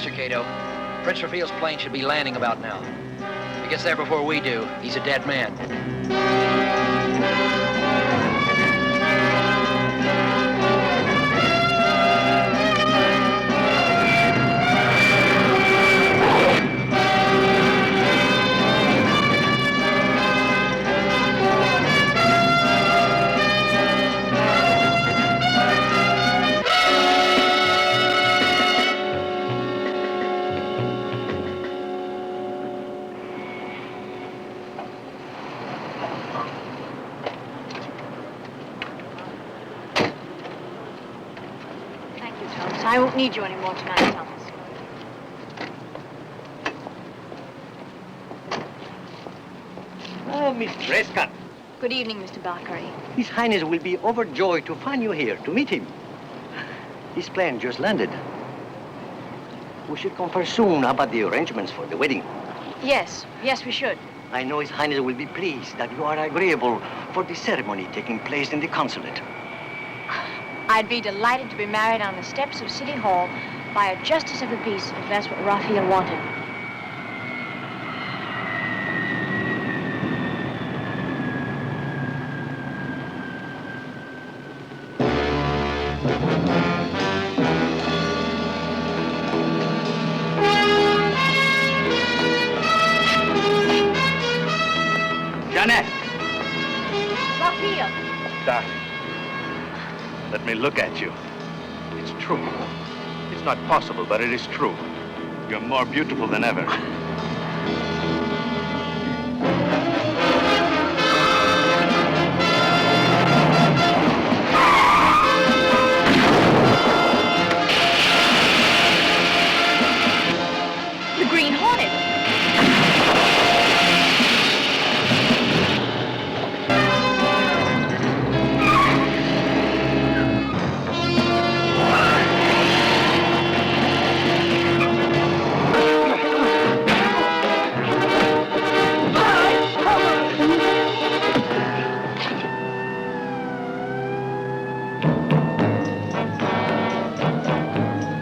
Mr. Cato. Prince Raphael's plane should be landing about now. If he gets there before we do, he's a dead man. I won't need you anymore tonight, Thomas. Oh, Miss Prescott. Good evening, Mr. Balcary. His Highness will be overjoyed to find you here, to meet him. His plane just landed. We should confer soon about the arrangements for the wedding. Yes, we should. I know His Highness will be pleased that you are agreeable for the ceremony taking place in the consulate. I'd be delighted to be married on the steps of City Hall by a justice of the peace, if that's what Raphael wanted. Janet! Raphael! Darling, let me look at you. It's true. It's not possible, but it is true. You're more beautiful than ever. The Green Hornet!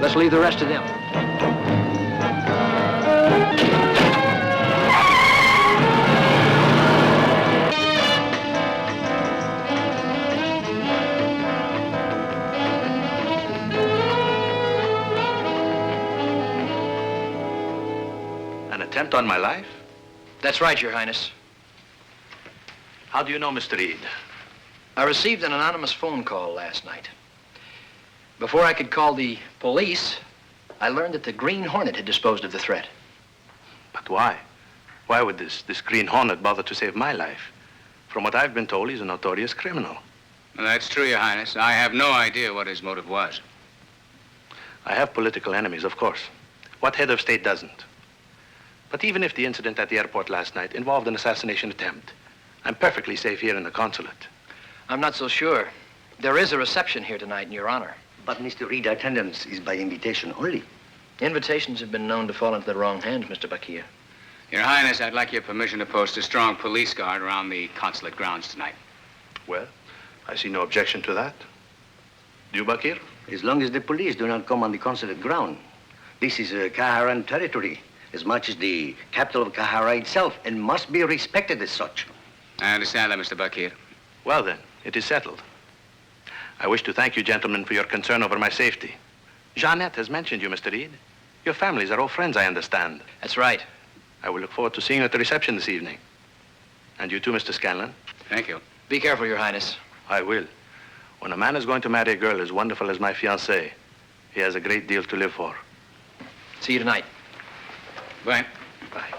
Let's leave the rest to them. An attempt on my life? That's right, Your Highness. How do you know, Mr. Reed? I received an anonymous phone call last night. Before I could call the police, I learned that the Green Hornet had disposed of the threat. But why? Why would this Green Hornet bother to save my life? From what I've been told, he's a notorious criminal. Well, that's true, Your Highness. I have no idea what his motive was. I have political enemies, of course. What head of state doesn't? But even if the incident at the airport last night involved an assassination attempt, I'm perfectly safe here in the consulate. I'm not so sure. There is a reception here tonight in your honor. But Mr. Reed, attendance is by invitation only. Invitations have been known to fall into the wrong hands, Mr. Bakir. Your Highness, I'd like your permission to post a strong police guard around the consulate grounds tonight. Well, I see no objection to that. Do you, Bakir? As long as the police do not come on the consulate ground. This is Kaharan territory, as much as the capital of Kahara itself, and must be respected as such. I understand that, Mr. Bakir. Well, then, it is settled. I wish to thank you, gentlemen, for your concern over my safety. Jeannette has mentioned you, Mr. Reed. Your families are all friends, I understand. That's right. I will look forward to seeing you at the reception this evening. And you too, Mr. Scanlon. Thank you. Be careful, Your Highness. I will. When a man is going to marry a girl as wonderful as my fiancée, he has a great deal to live for. See you tonight. Bye. Bye.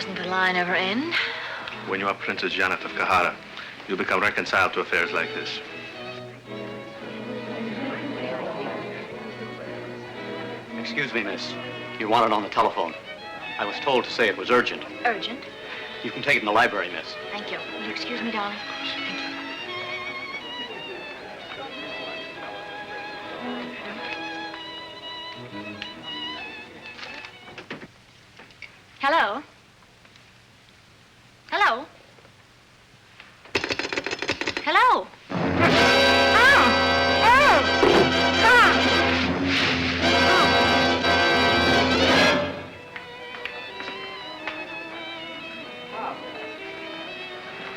Doesn't the line ever end? When you are Princess Janet of Kahara, you become reconciled to affairs like this. Excuse me, miss. You want it on the telephone. I was told to say it was urgent. Urgent? You can take it in the library, miss. Thank you. Will you excuse me, darling? Thank you. Hello? Hello? Hello?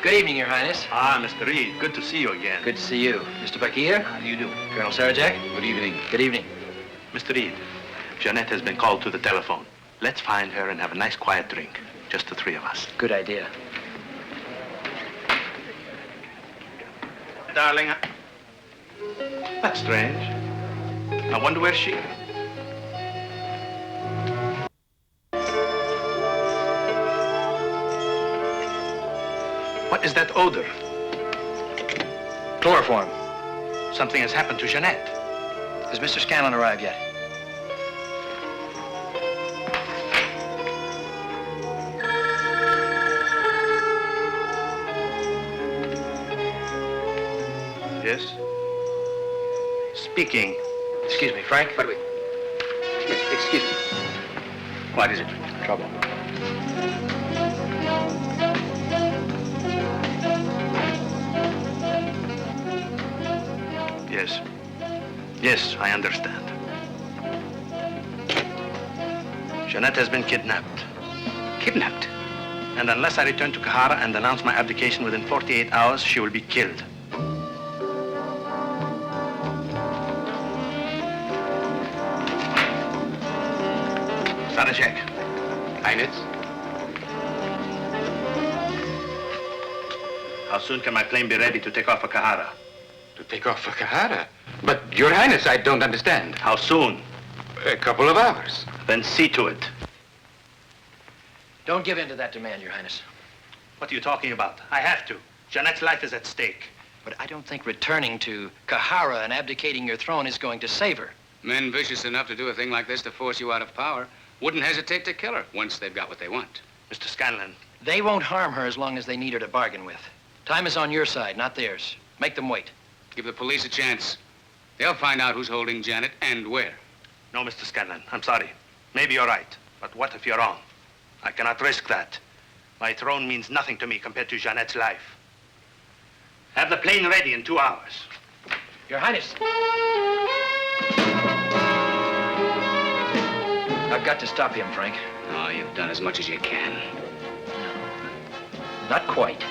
Good evening, Your Highness. Ah, Mr. Reed, good to see you again. Good to see you. Mr. Bakir? How do you do? Colonel Sarajak? Good evening. Good evening. Mr. Reed, Jeanette has been called to the telephone. Let's find her and have a nice quiet drink. Just the three of us. Good idea. Darling, that's strange. I wonder where she... What is that odor? Chloroform. Something has happened to Jeanette. Has Mr. Scanlon arrived yet? Yes? Speaking. Excuse me, Frank. But wait. Excuse me. What is it? Trouble. Yes. Yes, I understand. Jeanette has been kidnapped. Kidnapped? And unless I return to Kahara and announce my abdication within 48 hours, she will be killed. Sarajek. Highness? How soon can my plane be ready to take off for Kahara? To take off for Kahara? But, Your Highness, I don't understand. How soon? A couple of hours. Then see to it. Don't give in to that demand, Your Highness. What are you talking about? I have to. Jeanette's life is at stake. But I don't think returning to Kahara and abdicating your throne is going to save her. Men vicious enough to do a thing like this to force you out of power wouldn't hesitate to kill her once they've got what they want. Mr. Scanlon, They won't harm her as long as they need her to bargain with. Time is on your side, not theirs. Make them wait. Give the police a chance. They'll find out who's holding Janet and where. no, Mr. Scanlon, I'm sorry. Maybe you're right, but what if you're wrong? I cannot risk that. My throne means nothing to me compared to Jeanette's life. Have the plane ready in 2 hours. Your Highness. I've got to stop him, Frank. Oh, you've done as much as you can. Not quite.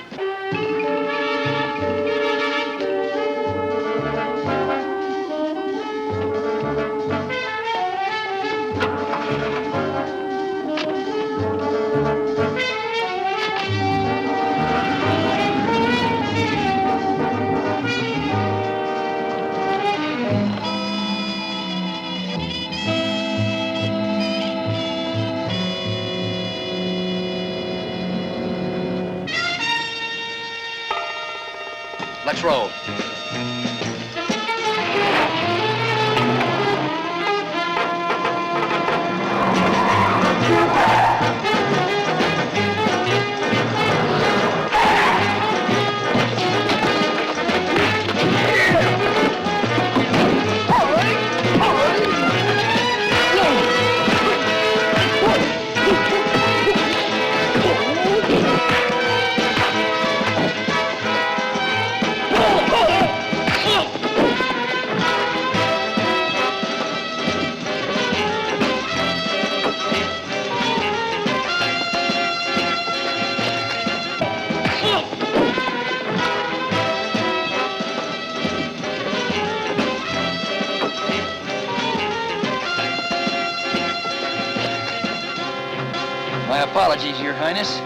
Let's roll. My apologies, Your Highness.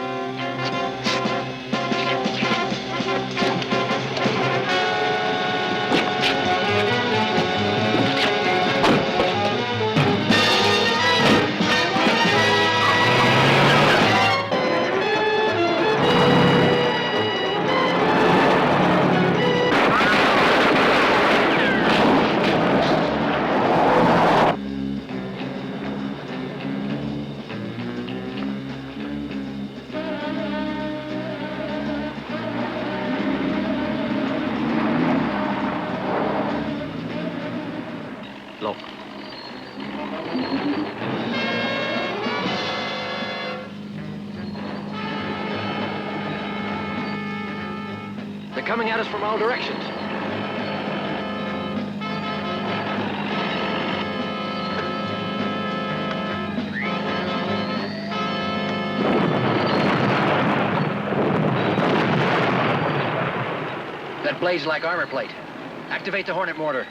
Look. They're coming at us from all directions. That blades like armor plate. Activate the Hornet mortar.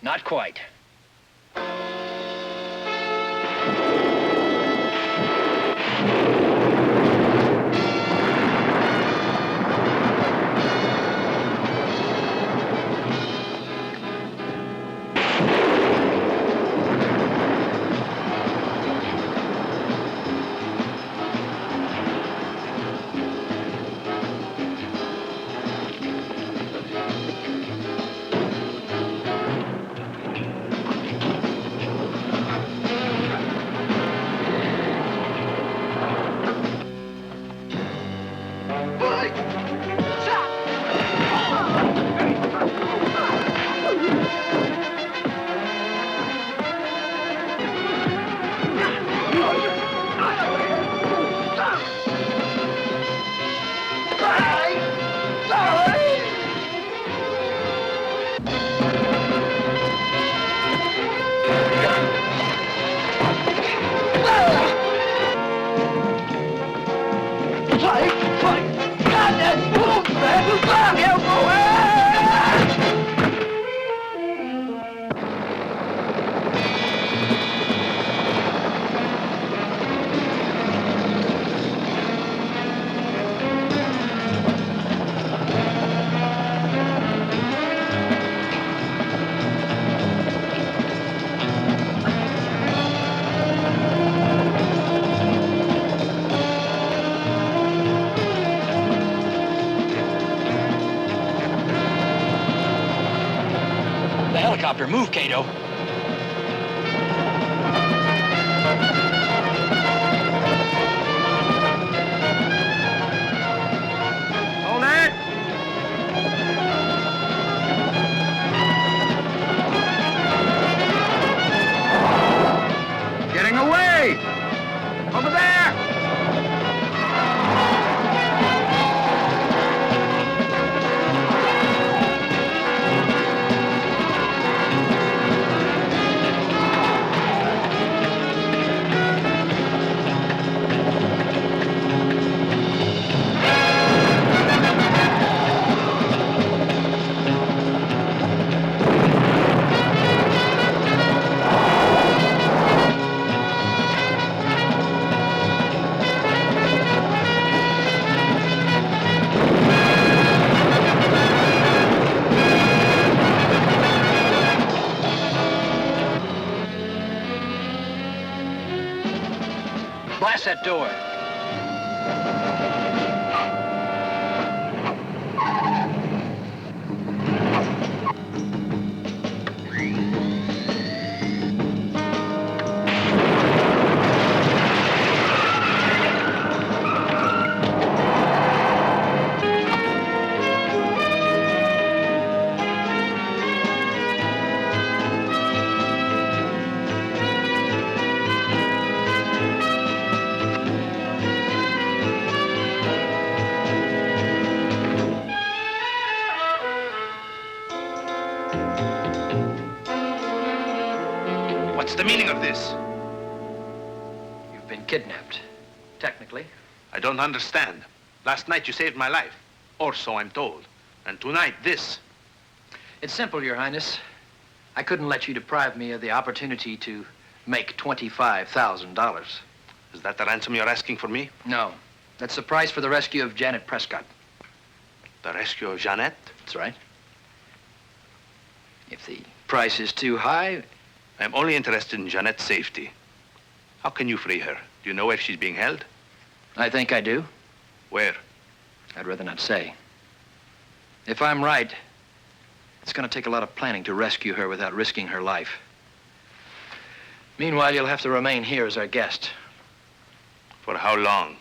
Not quite. Helicopter, move, Cato. Hornet! Getting away! Over there! Blast that door. What's the meaning of this? You've been kidnapped. Technically. I don't understand. Last night you saved my life. Or so I'm told. And tonight, this. It's simple, Your Highness. I couldn't let you deprive me of the opportunity to make $25,000. Is that the ransom you're asking for me? No. That's the price for the rescue of Janet Prescott. The rescue of Jeanette? That's right. If the price is too high, I'm only interested in Jeanette's safety. How can you free her? Do you know if she's being held? I think I do. Where? I'd rather not say. If I'm right, it's going to take a lot of planning to rescue her without risking her life. Meanwhile, you'll have to remain here as our guest. For how long?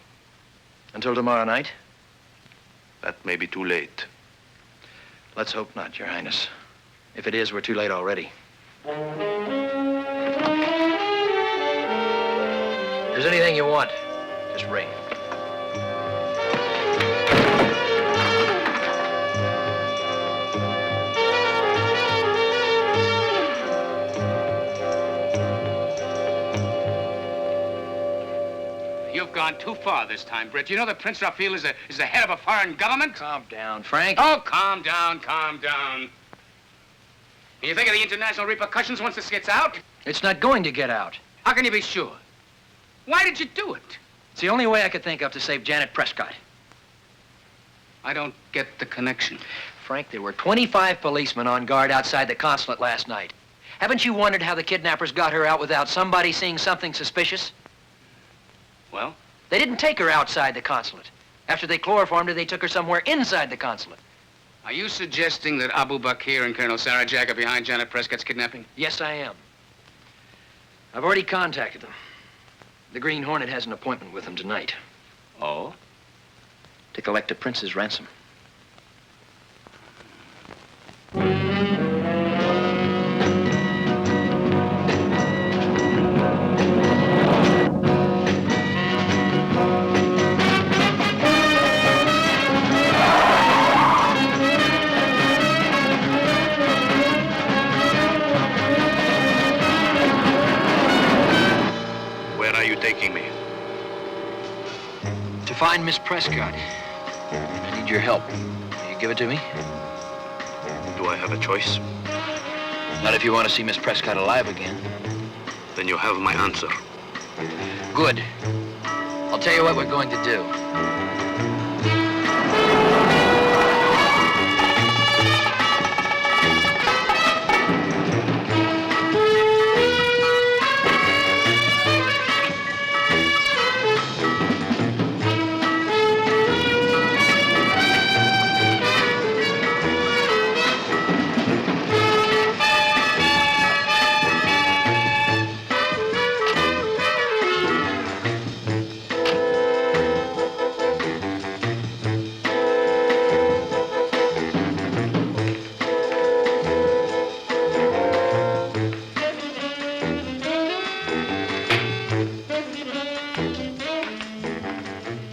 Until tomorrow night? That may be too late. Let's hope not, Your Highness. If it is, we're too late already. If there's anything you want, just ring. You've gone too far this time, Britt. You know that Prince Raphael is the head of a foreign government? Calm down, Frank. Oh, calm down, calm down. Can you think of the international repercussions once this gets out? It's not going to get out. How can you be sure? Why did you do it? It's the only way I could think of to save Janet Prescott. I don't get the connection. Frank, there were 25 policemen on guard outside the consulate last night. Haven't you wondered how the kidnappers got her out without somebody seeing something suspicious? Well? They didn't take her outside the consulate. After they chloroformed her, they took her somewhere inside the consulate. Are you suggesting that Abu Bakr and Colonel Sarajak are behind Janet Prescott's kidnapping? Yes, I am. I've already contacted them. The Green Hornet has an appointment with them tonight Oh? to collect a prince's ransom. Taking me? To find Miss Prescott. I need your help. Will you give it to me? Do I have a choice? Not if you want to see Miss Prescott alive again. Then you have my answer. Good. I'll tell you what we're going to do.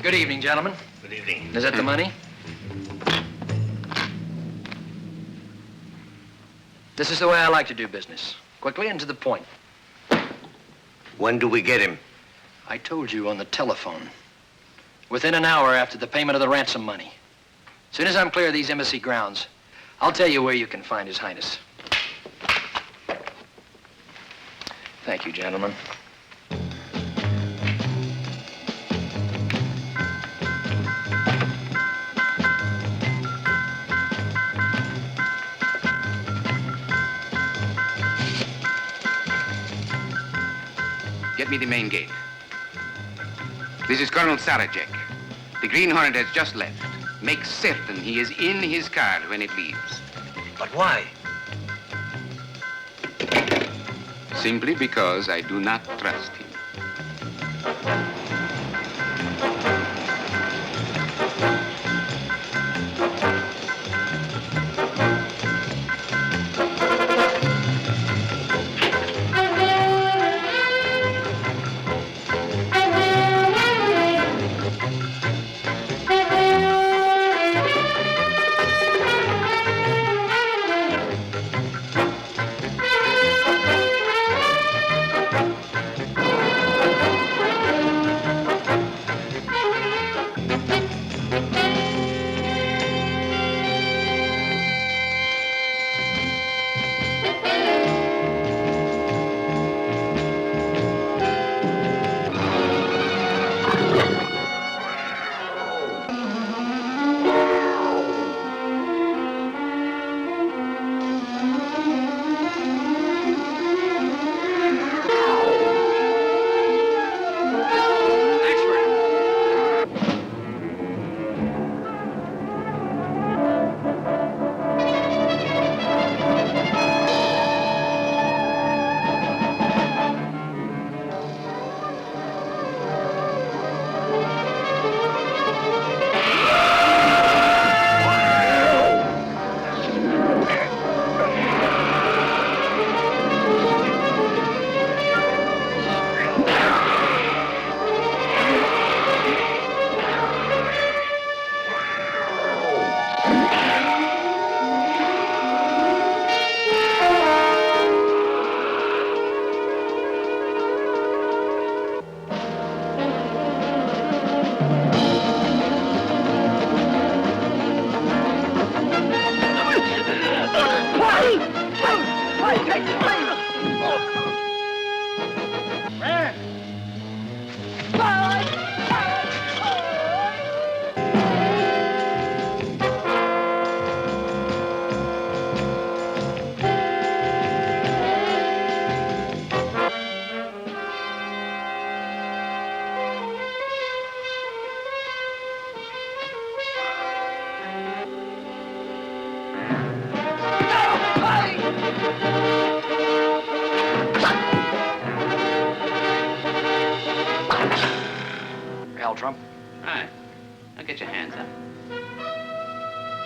Good evening, gentlemen. Good evening. Is that the money? This is the way I like to do business. Quickly and to the point. When do we get him? I told you on the telephone. Within an hour after the payment of the ransom money. As soon as I'm clear of these embassy grounds, I'll tell you where you can find His Highness. Thank you, gentlemen. Get me the main gate. This is Colonel Sarajek. The Green Hornet has just left. Make certain he is in his car when it leaves. But why? Simply because I do not trust him.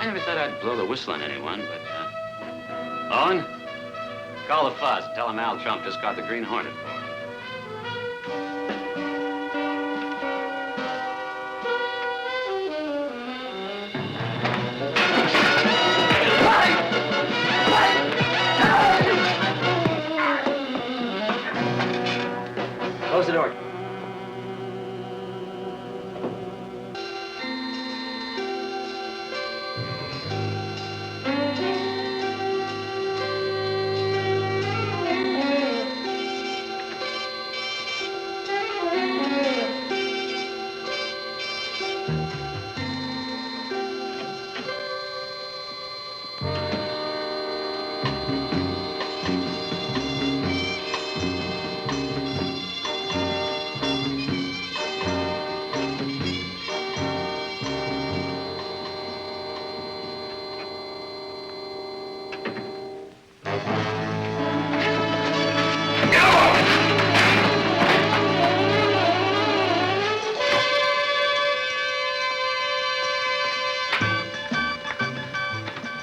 I never thought I'd blow the whistle on anyone, but, Owen? Call the fuzz. Tell him Al Trump just got the Green Hornet for him. Close the door.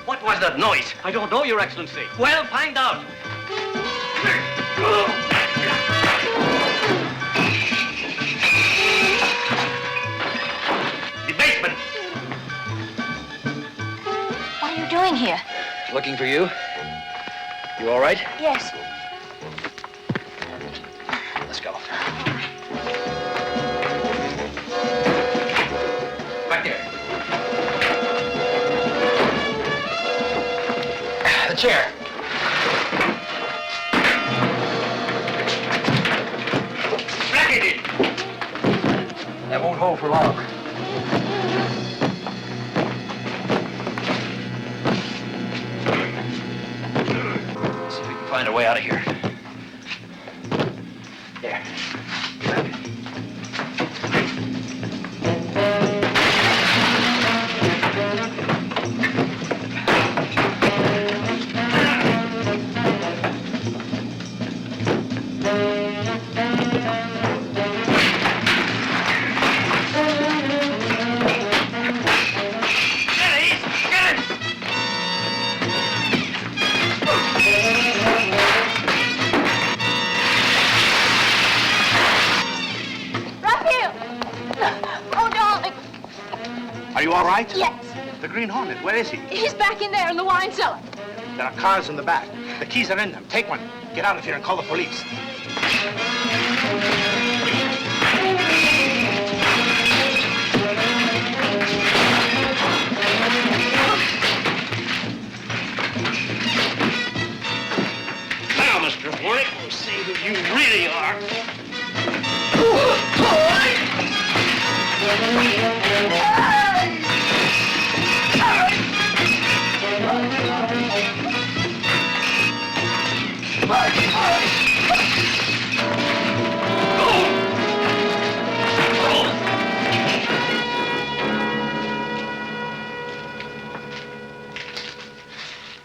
What was that noise? I don't know, Your Excellency. Well, find out. The basement. What are you doing here? Looking for you. You all right? Yes. Let's go. Back there. The chair. Crack it in. That won't hold for long. Let's see if we can find a way out of here. There. Raphael! Oh, darling. Are you all right? Yes. The Green Hornet, where is he? He's back in there in the wine cellar. There are cars in the back. The keys are in them. Take one. Get out of here and call the police. Now, Mr. Hornet, we'll see who you really are.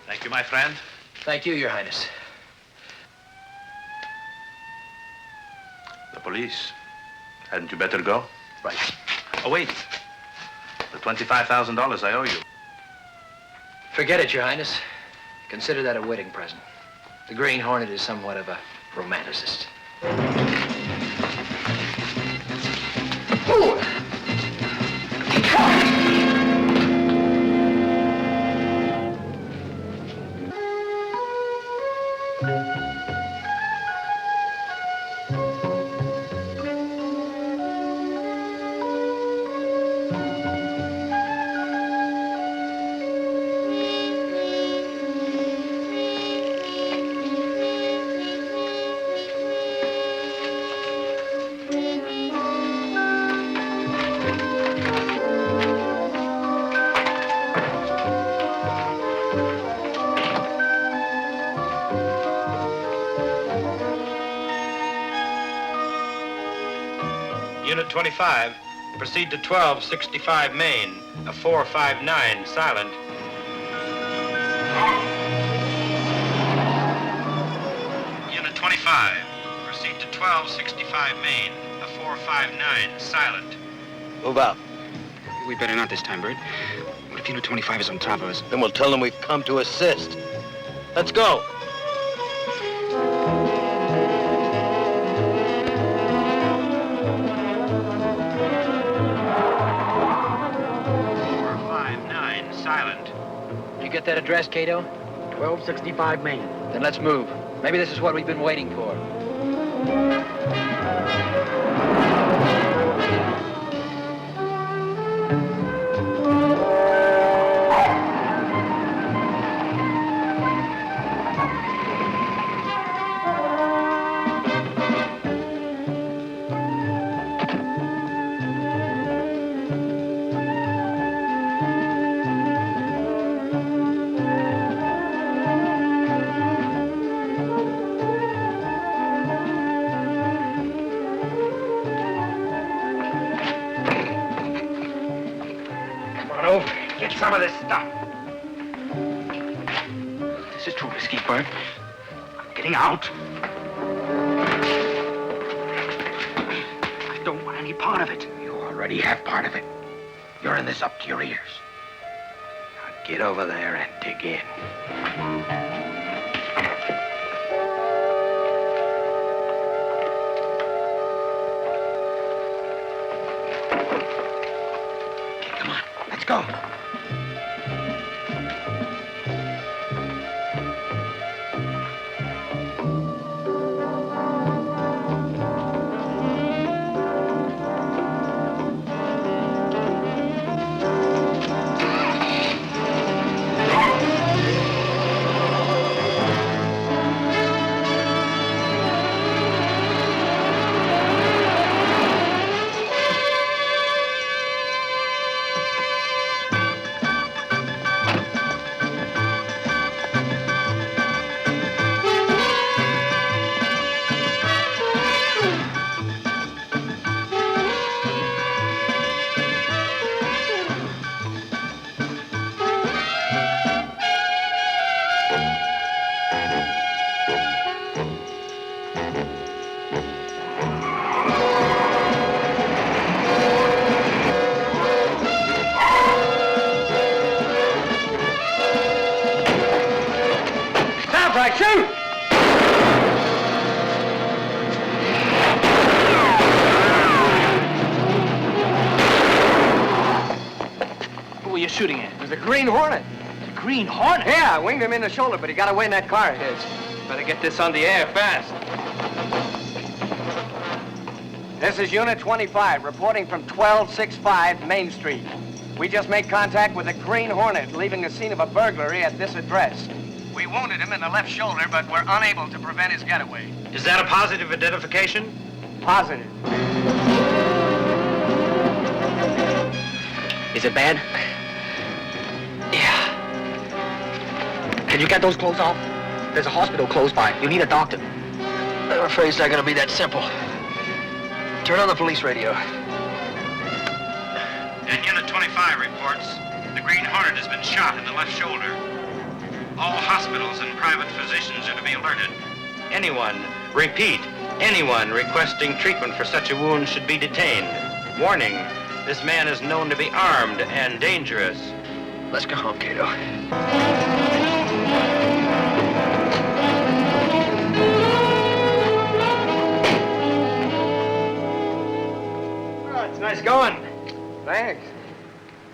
Thank you, my friend. Thank you, Your Highness. The police. Hadn't you better go? Right. Oh, wait. The $25,000 I owe you. Forget it, Your Highness. Consider that a wedding present. The Green Hornet is somewhat of a romanticist. Unit 25, proceed to 1265 Main, a 459, silent. Unit 25, proceed to 1265 Main, a 459, silent. Move out. We'd better not this time, Bert. What if if Unit 25 is on top of us. Then we'll tell them we've come to assist. Let's go. Silent. You get that address, Cato? 1265 Main. Then let's move. Maybe this is what we've been waiting for. Get some of this stuff. This is too risky, Bert. I'm getting out. I don't want any part of it. You already have part of it. You're in this up to your ears. Now get over there and dig in. Come on, let's go. Shoot! Who were you shooting at? It was a Green Hornet. The Green Hornet? Yeah, I winged him in the shoulder, but he got away in that car of his. Better get this on the air fast. This is Unit 25, reporting from 1265 Main Street. We just made contact with a Green Hornet, leaving the scene of a burglary at this address. We wounded him in the left shoulder, but we're unable to prevent his getaway. Is that a positive identification? Positive. Is it bad? Yeah. Can you get those clothes off? There's a hospital close by. You need a doctor. I'm afraid it's not going to be that simple. Turn on the police radio. And Unit 25 reports the Green Hornet has been shot in the left shoulder. All hospitals and private physicians are to be alerted. Anyone, repeat, anyone requesting treatment for such a wound should be detained. Warning, this man is known to be armed and dangerous. Let's go home, Cato. Oh, it's nice going. Thanks.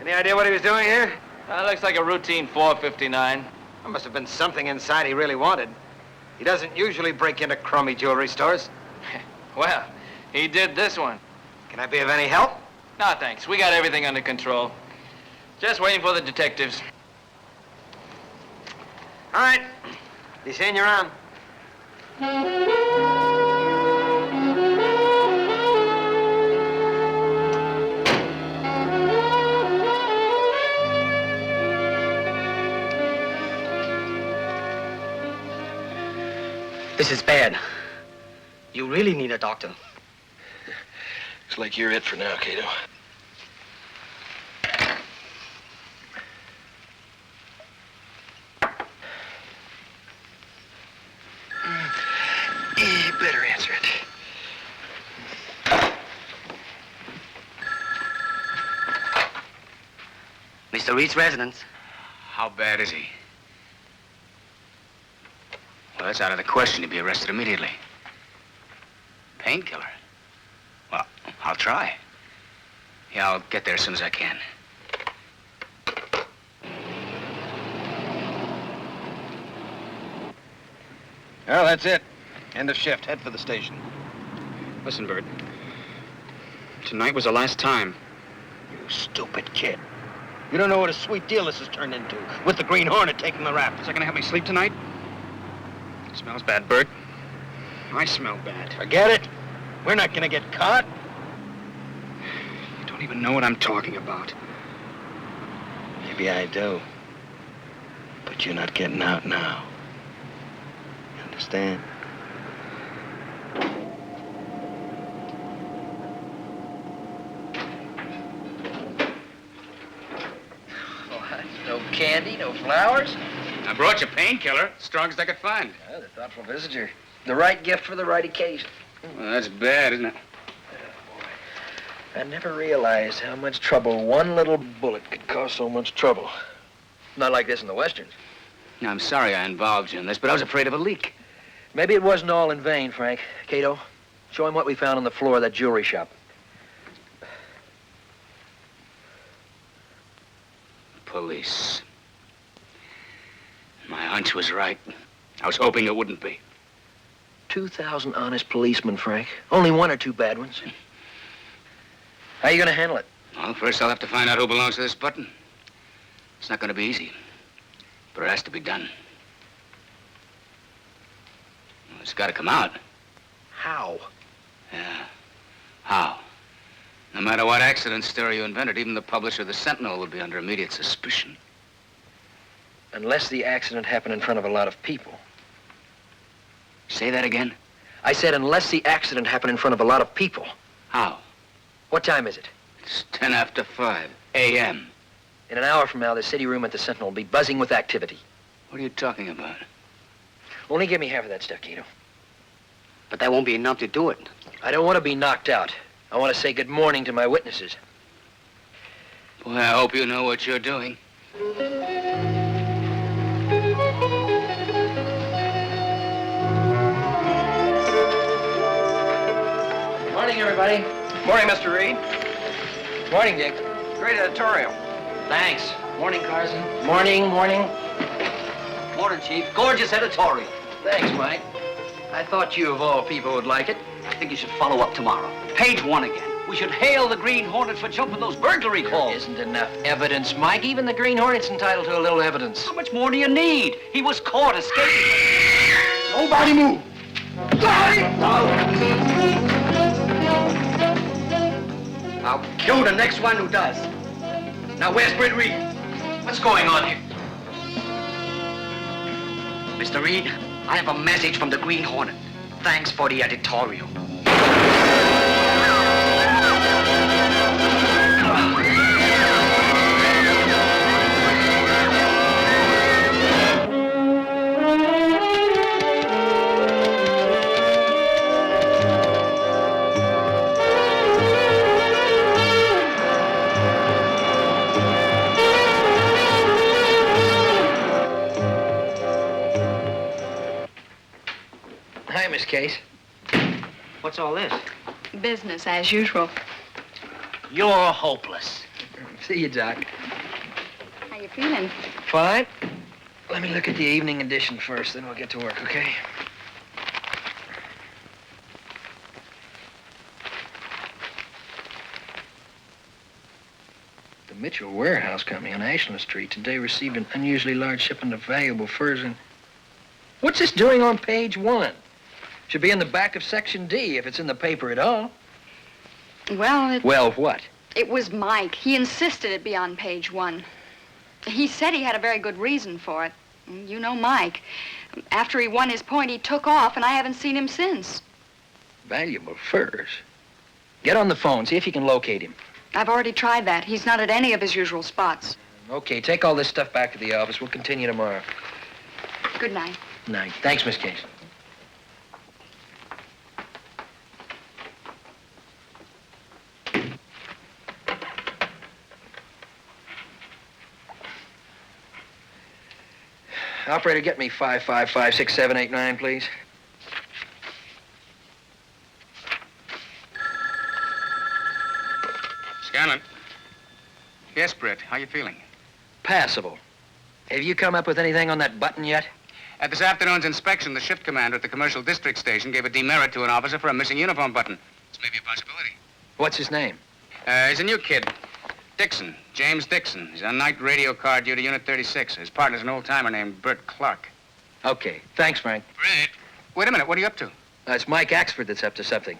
Any idea what he was doing here? Looks like a routine 459. There must have been something inside he really wanted. He doesn't usually break into crummy jewelry stores. Well, he did this one. Can I be of any help? No, thanks. We got everything under control. Just waiting for the detectives. All right. Be seeing you around. This is bad. You really need a doctor. Looks like you're it for now, Cato. You better answer it. Mr. Mr. Reed's residence. How bad is he? Well, that's out of the question. He'd be arrested immediately. Painkiller? Well, I'll try. Yeah, I'll get there as soon as I can. Well, that's it. End of shift. Head for the station. Listen, Bert. Tonight was the last time. You stupid kid. You don't know what a sweet deal this has turned into, with the Green Hornet taking the rap. Is that gonna help me sleep tonight? It smells bad, Bert. I smell bad. Forget it. We're not gonna get caught. You don't even know what I'm talking about. Maybe I do. But you're not getting out now. You understand? What? No candy, no flowers? I brought you painkiller, strongest I could find. Well, the thoughtful visitor. The right gift for the right occasion. Well, that's bad, isn't it? I never realized how much trouble one little bullet could cause so much trouble. Not like this in the Westerns. Now, I'm sorry I involved you in this, but I was afraid of a leak. Maybe it wasn't all in vain, Frank. Cato, show him what we found on the floor of that jewelry shop. Police. My hunch was right. I was hoping it wouldn't be. 2,000 honest policemen, Frank. Only one or two bad ones. How are you gonna handle it? Well, first I'll have to find out who belongs to this button. It's not gonna be easy, but it has to be done. Well, it's gotta come out. How? Yeah. How? No matter what accident story you invented, even the publisher of the Sentinel would be under immediate suspicion. Unless the accident happened in front of a lot of people. Say that again? I said unless the accident happened in front of a lot of people. How? What time is it? It's 10 after 5 a.m. In an hour from now, the city room at the Sentinel will be buzzing with activity. What are you talking about? Only give me half of that stuff, Cato. But that won't be enough to do it. I don't want to be knocked out. I want to say good morning to my witnesses. Boy, I hope you know what you're doing. Morning, everybody. Morning, Mr. Reed. Morning, Dick. Great editorial. Thanks. Morning, Carson. Morning, morning. Morning, Chief. Gorgeous editorial. Thanks, Mike. I thought you, of all people, would like it. I think you should follow up tomorrow. Page 1 again. We should hail the Green Hornet for jumping those burglary There calls. isn't enough evidence, Mike. Even the Green Hornet's entitled to a little evidence. How much more do you need? He was caught escaping. Nobody move. I'll kill the next one who does. Now, where's Britt Reed? What's going on here? Mr. Reed, I have a message from the Green Hornet. Thanks for the editorial. Hi, Miss Case. What's all this? Business as usual. You're hopeless. See you, Doc. How you feeling? Fine. Let me look at the evening edition first, then we'll get to work, okay? The Mitchell Warehouse Company on Ashland Street today received an unusually large shipment of valuable furs and... What's this doing on page 1? Should be in the back of section D if it's in the paper at all. Well, Well, what? it was Mike. He insisted it be on page 1. He said he had a very good reason for it. You know Mike. After he won his point, he took off, and I haven't seen him since. Valuable furs? Get on the phone, see if you can locate him. I've already tried that. He's not at any of his usual spots. Okay, take all this stuff back to the office. We'll continue tomorrow. Good night. Night. Thanks, Miss Case. Operator, get me 5556789, please. Scanlon. Yes, Britt. How you feeling? Passable. Have you come up with anything on that button yet? At this afternoon's inspection, the shift commander at the commercial district station gave a demerit to an officer for a missing uniform button. This may be a possibility. What's his name? He's a new kid. Dixon. James Dixon. He's on night radio car due to Unit 36. His partner's an old-timer named Bert Clark. Okay. Thanks, Frank. Britt. Wait a minute. What are you up to? It's Mike Axford that's up to something.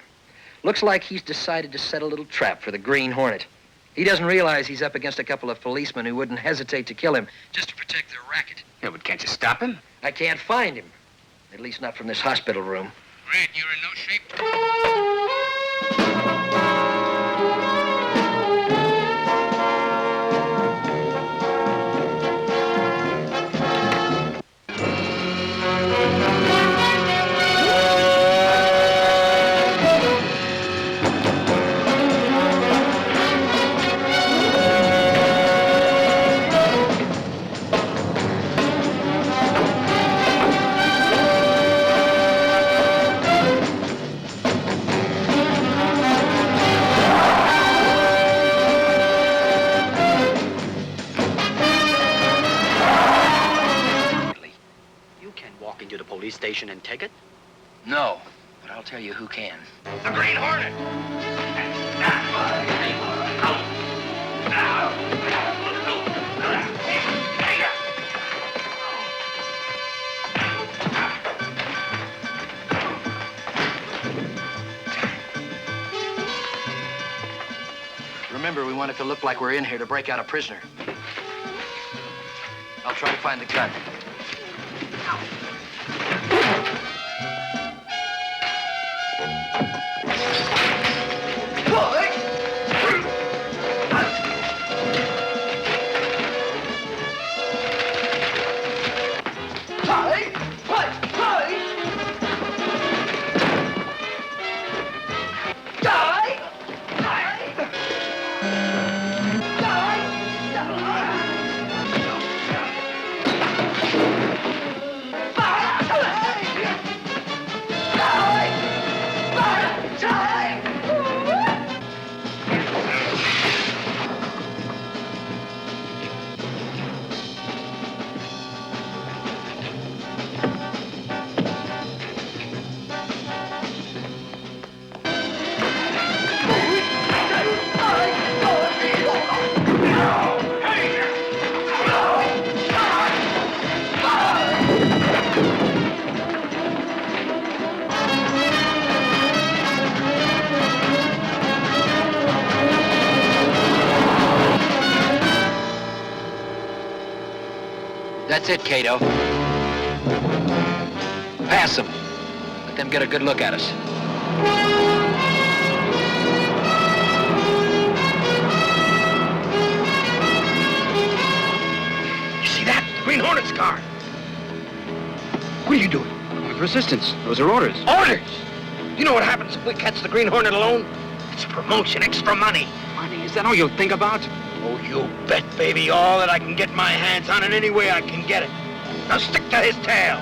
Looks like he's decided to set a little trap for the Green Hornet. He doesn't realize he's up against a couple of policemen who wouldn't hesitate to kill him just to protect their racket. Yeah, but can't you stop him? I can't find him. At least not from this hospital room. Britt, you're in no shape. Station and take it? No, but I'll tell you who can. The Green Hornet! Remember, we want it to look like we're in here to break out a prisoner. I'll try to find the gun. That's it, Cato. Pass them. Let them get a good look at us. You see that? The Green Hornet's car. What are you doing? With resistance. Those are orders. Orders! You know what happens if we catch the Green Hornet alone? It's promotion, extra money. Money? Is that all you'll think about? Oh, you bet, baby. All that I can get my hands on it any way I can get it. Now stick to his tail.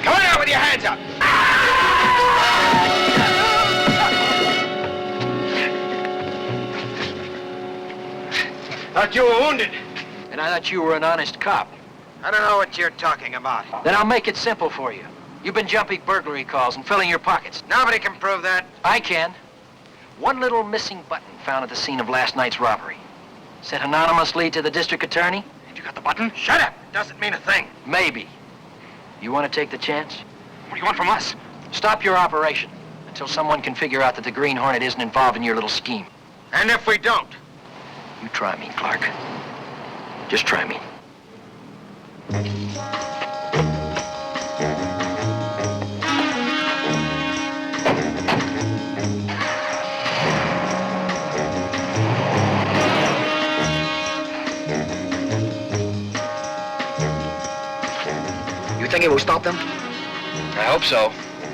Come on out with your hands up. Thought you were wounded. And I thought you were an honest cop. I don't know what you're talking about. Then I'll make it simple for you. You've been jumping burglary calls and filling your pockets. Nobody can prove that. I can. One little missing button found at the scene of last night's robbery. Sent anonymously to the district attorney? Have you got the button? Shut up. It doesn't mean a thing. Maybe. You want to take the chance? What do you want from us? Stop your operation until someone can figure out that the Green Hornet isn't involved in your little scheme. And if we don't? You try me, Clark. Just try me. think it will stop them? I hope so.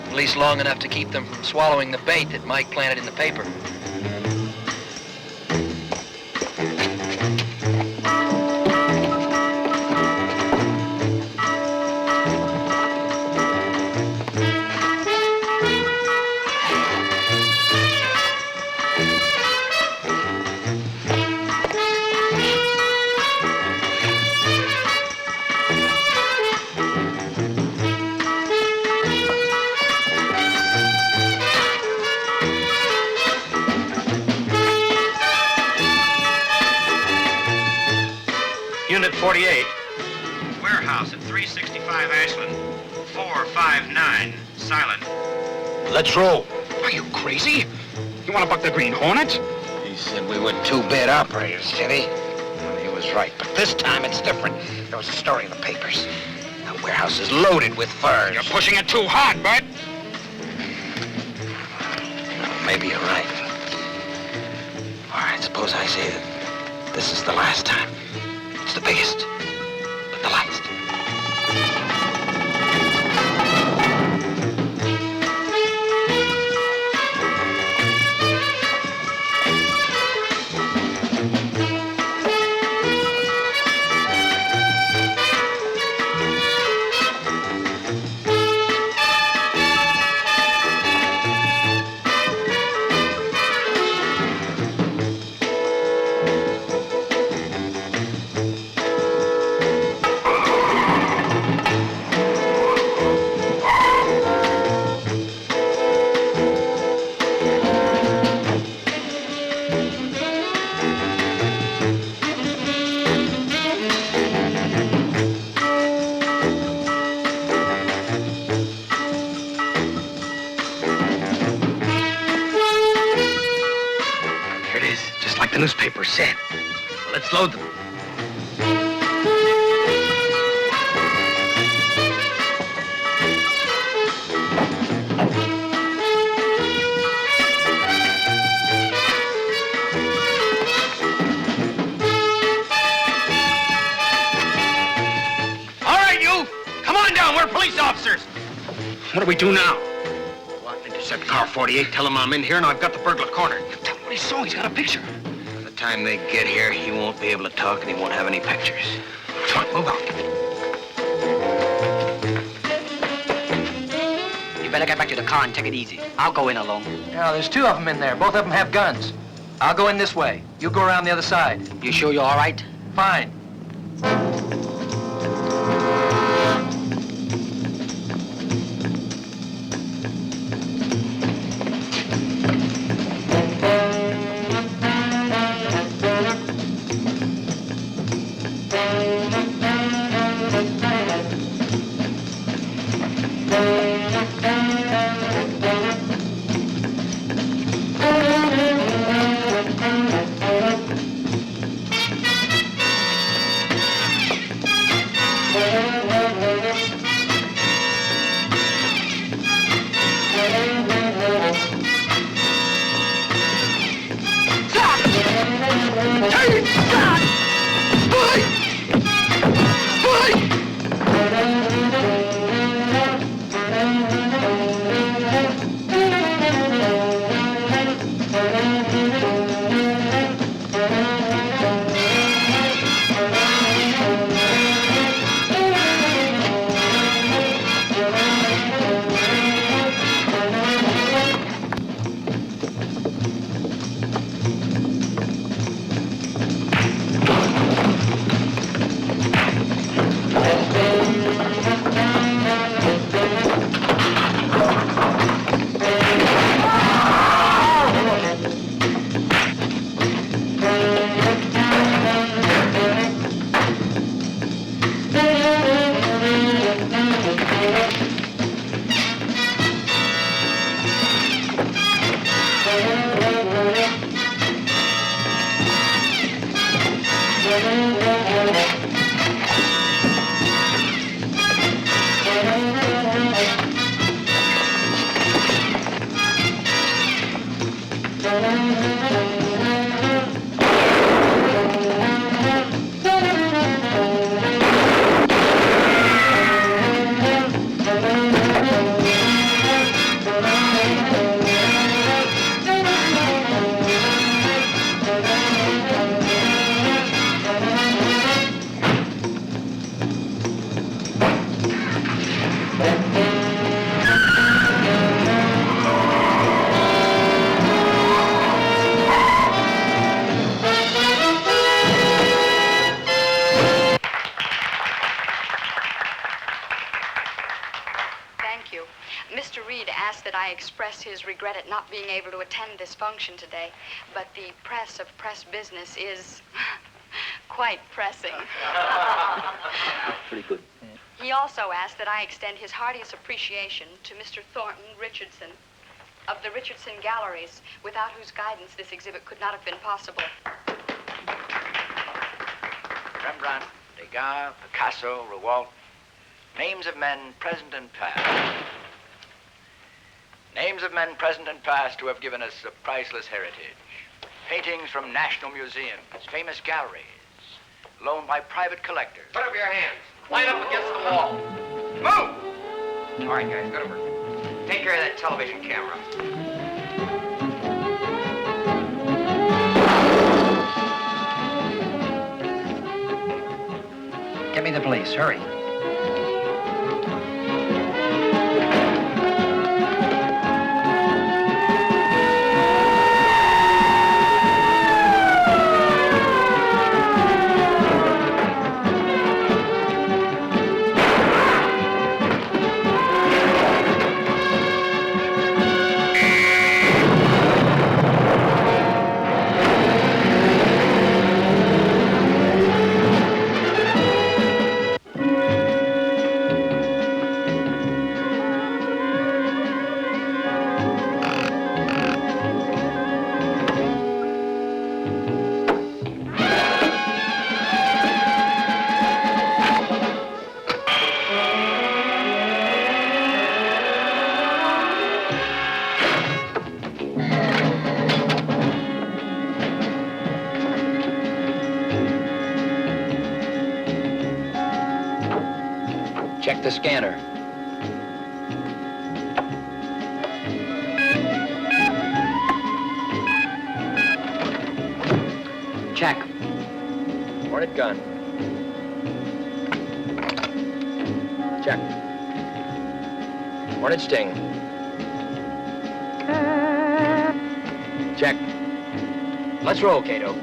At least long enough to keep them from swallowing the bait that Mike planted in the paper. Unit 48. Warehouse at 365 Ashland. 459. Silent. Let's roll. Are you crazy? You want to buck the Green Hornet? He said we were two bad operators, did he? Well, he was right, but this time it's different. There was a story in the papers. The warehouse is loaded with furs. You're pushing it too hard, Bert. Well, maybe you're right. All right, suppose I say that this is the last time. It's the biggest, but the last. The newspaper said. Well, let's load them. All right, you. Come on down. We're police officers. What do we do now? What? Intercept car 48. Tell him I'm in here and I've got the burglar cornered. Tell him what he saw. He's got a picture. By the time they get here, he won't be able to talk and he won't have any pictures. Come on, move out. You better get back to the car and take it easy. I'll go in alone. Now, there's two of them in there. Both of them have guns. I'll go in this way. You go around the other side. You sure you're all right? Fine. I express his regret at not being able to attend this function today, but the press of press business is quite pressing. Pretty good. He also asked that I extend his heartiest appreciation to Mr. Thornton Richardson of the Richardson Galleries, without whose guidance this exhibit could not have been possible. Rembrandt, Degas, Picasso, Rouault, names of men present and past. Names of men present and past who have given us a priceless heritage. Paintings from national museums, famous galleries, loaned by private collectors. Put up your hands. Line up against the wall. Move! All right, guys, go to work. Take care of that television camera. Get me the police. Hurry. Check the scanner. Check. Hornet gun. Check. Hornet sting. Check. Let's roll, Cato.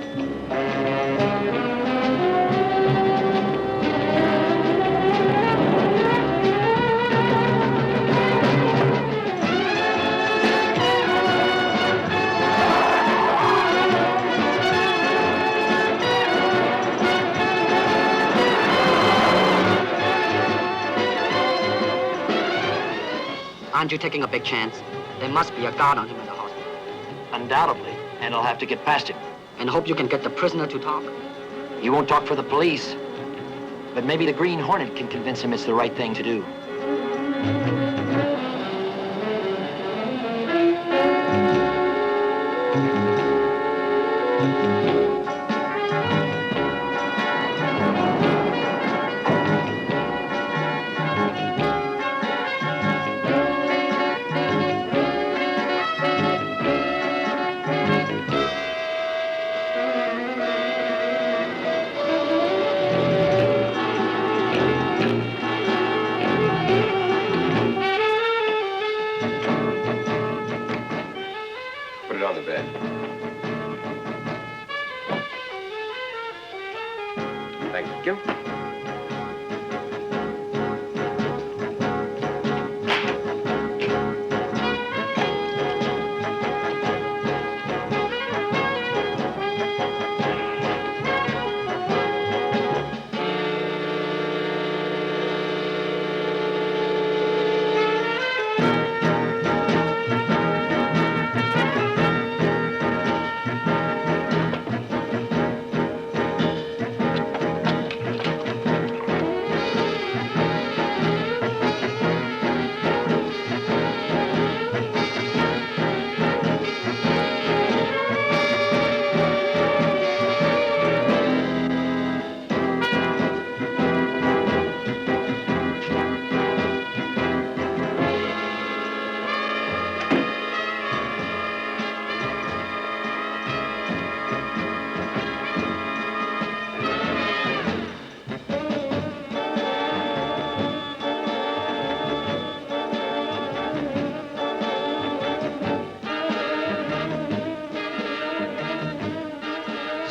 Aren't you taking a big chance? There must be a guard on him in the hospital. Undoubtedly, and I'll have to get past him. And hope you can get the prisoner to talk? He won't talk for the police, but maybe the Green Hornet can convince him it's the right thing to do. Put it on the bed. Thank you.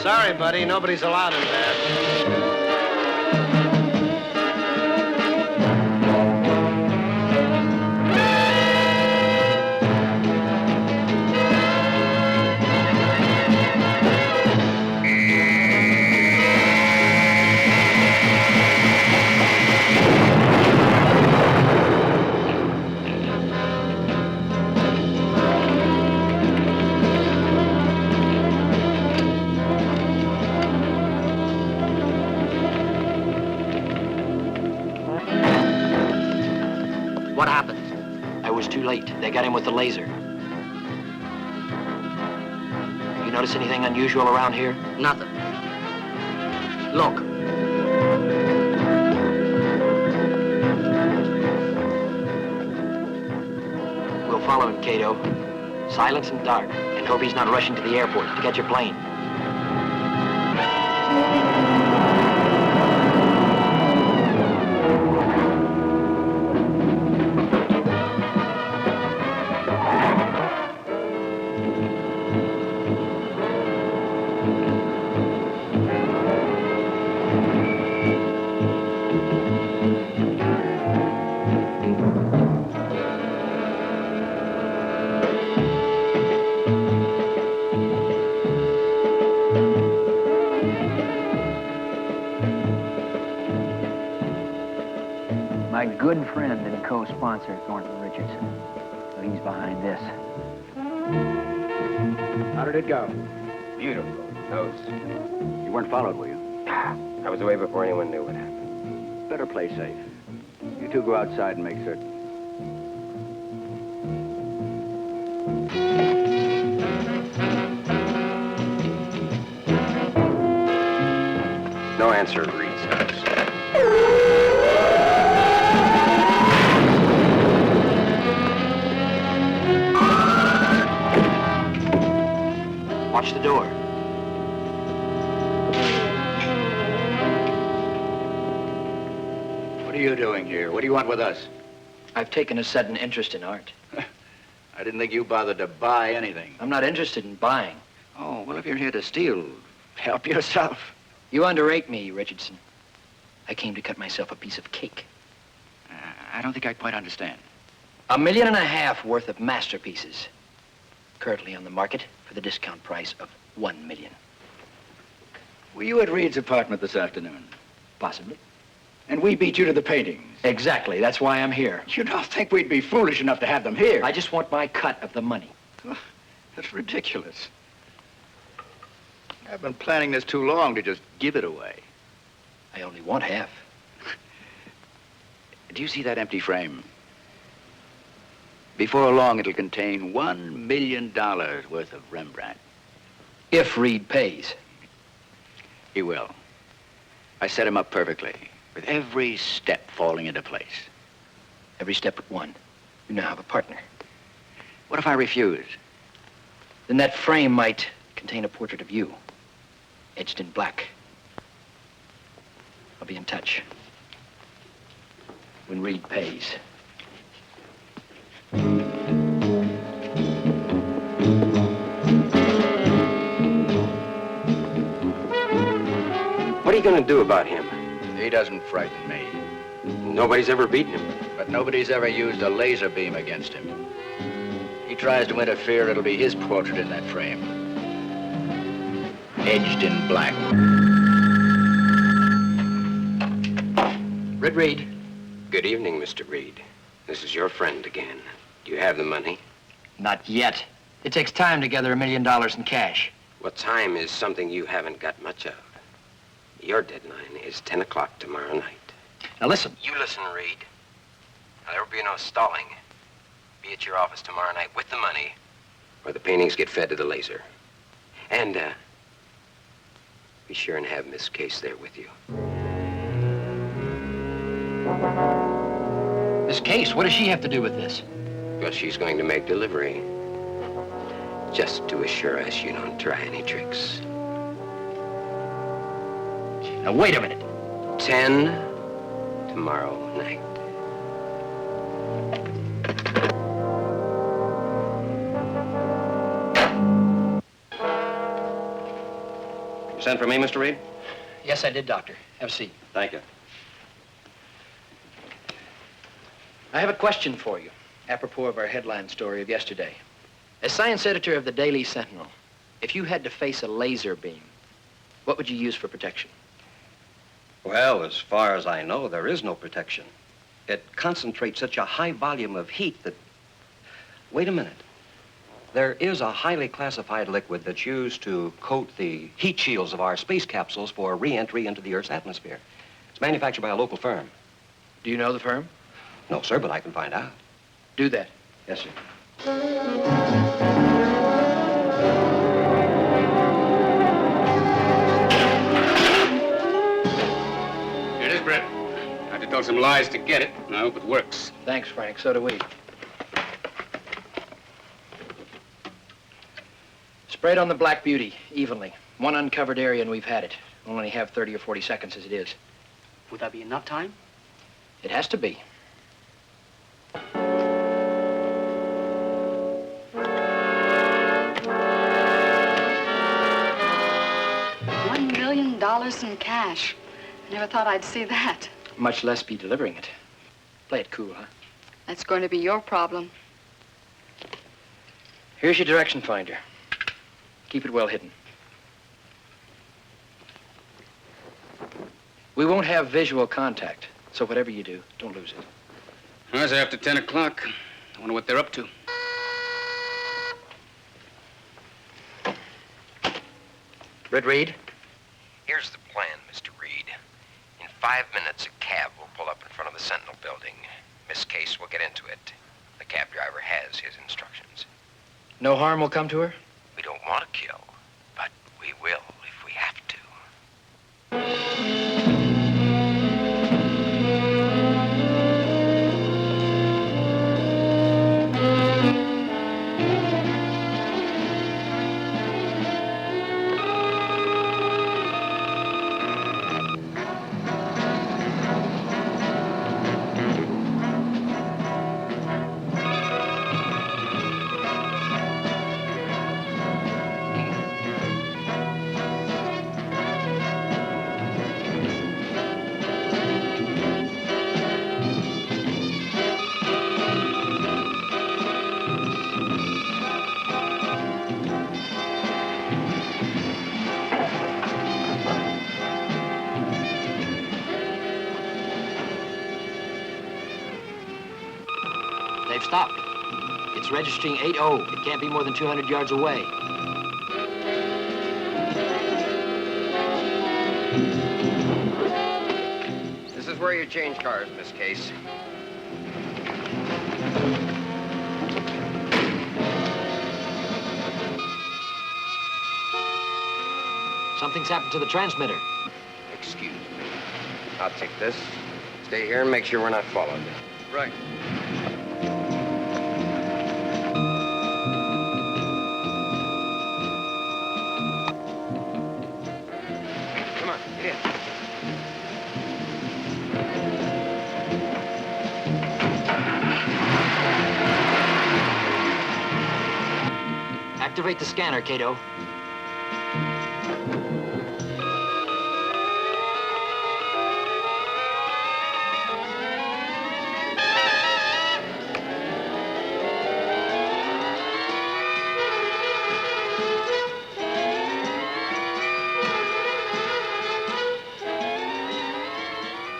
Sorry, buddy. Nobody's allowed in there. late. They got him with the laser. You notice anything unusual around here? Nothing. Look. We'll follow him, Cato. Silence and dark, and hope he's not rushing to the airport to catch a plane. My good friend and co-sponsor, Thornton Richardson. He's behind this. How did it go? Beautiful. Those. You weren't followed, were you? I was away before anyone knew what happened. Better play safe. You two go outside and make certain. No answer, Reed says. Watch the door. What are you doing here? What do you want with us? I've taken a sudden interest in art. I didn't think you bothered to buy anything. I'm not interested in buying. Oh, well, if you're here to steal, help yourself. You underrate me, Richardson. I came to cut myself a piece of cake. I don't think I quite understand. $1.5 million worth of masterpieces. Currently on the market for the discount price of $1 million. Were you at Reed's apartment this afternoon? Possibly. And we beat you to the paintings. Exactly. That's why I'm here. You don't think we'd be foolish enough to have them here? I just want my cut of the money. That's ridiculous. I've been planning this too long to just give it away. I only want half. Do you see that empty frame? Before long, it'll contain $1 million worth of Rembrandt. If Reed pays. He will. I set him up perfectly, with every step falling into place. Every step but one. You now have a partner. What if I refuse? Then that frame might contain a portrait of you, etched in black. I'll be in touch. When Reed pays. What are you going to do about him? He doesn't frighten me. Nobody's ever beaten him. But nobody's ever used a laser beam against him. He tries to interfere, it'll be his portrait in that frame. Edged in black. Red Reed. Good evening, Mr. Reed. This is your friend again. Do you have the money? Not yet. It takes time to gather $1 million in cash. Well, time is something you haven't got much of. Your deadline is 10 o'clock tomorrow night. Now listen. You listen, Reed. Now, there will be no stalling. Be at your office tomorrow night with the money, or the paintings get fed to the laser. And, be sure and have Miss Case there with you. Miss Case, what does she have to do with this? Well, she's going to make delivery. Just to assure us you don't try any tricks. Now, wait a minute. 10 tomorrow night. You sent for me, Mr. Reed? Yes, I did, Doctor. Have a seat. Thank you. I have a question for you, apropos of our headline story of yesterday. As science editor of the Daily Sentinel, if you had to face a laser beam, what would you use for protection? Well, as far as I know, there is no protection. It concentrates such a high volume of heat that... Wait a minute. There is a highly classified liquid that's used to coat the heat shields of our space capsules for re-entry into the Earth's atmosphere. It's manufactured by a local firm. Do you know the firm? No, sir, but I can find out. Do that. Yes, sir. Here it is, Brett. I had to tell some lies to get it. I hope it works. Thanks, Frank. So do we. Sprayed on the Black Beauty, evenly. One uncovered area and we've had it. We'll only have 30 or 40 seconds as it is. Would that be enough time? It has to be. $1 million in cash. I never thought I'd see that. Much less be delivering it. Play it cool, huh? That's going to be your problem. Here's your direction finder. Keep it well hidden. We won't have visual contact, so whatever you do, don't lose it. Well, it's after 10 o'clock. I wonder what they're up to. Red Reed? Here's the plan, Mr. Reed. In 5 minutes, a cab will pull up in front of the Sentinel building. Miss Case will get into it. The cab driver has his instructions. No harm will come to her? We don't want to kill, but we will if we have to. They've stopped. It's registering 80. It can't be more than 200 yards away. This is where you change cars, Miss Case. Something's happened to the transmitter. Excuse me. I'll take this. Stay here and make sure we're not followed. Right. Come on, get in. Activate the scanner, Cato.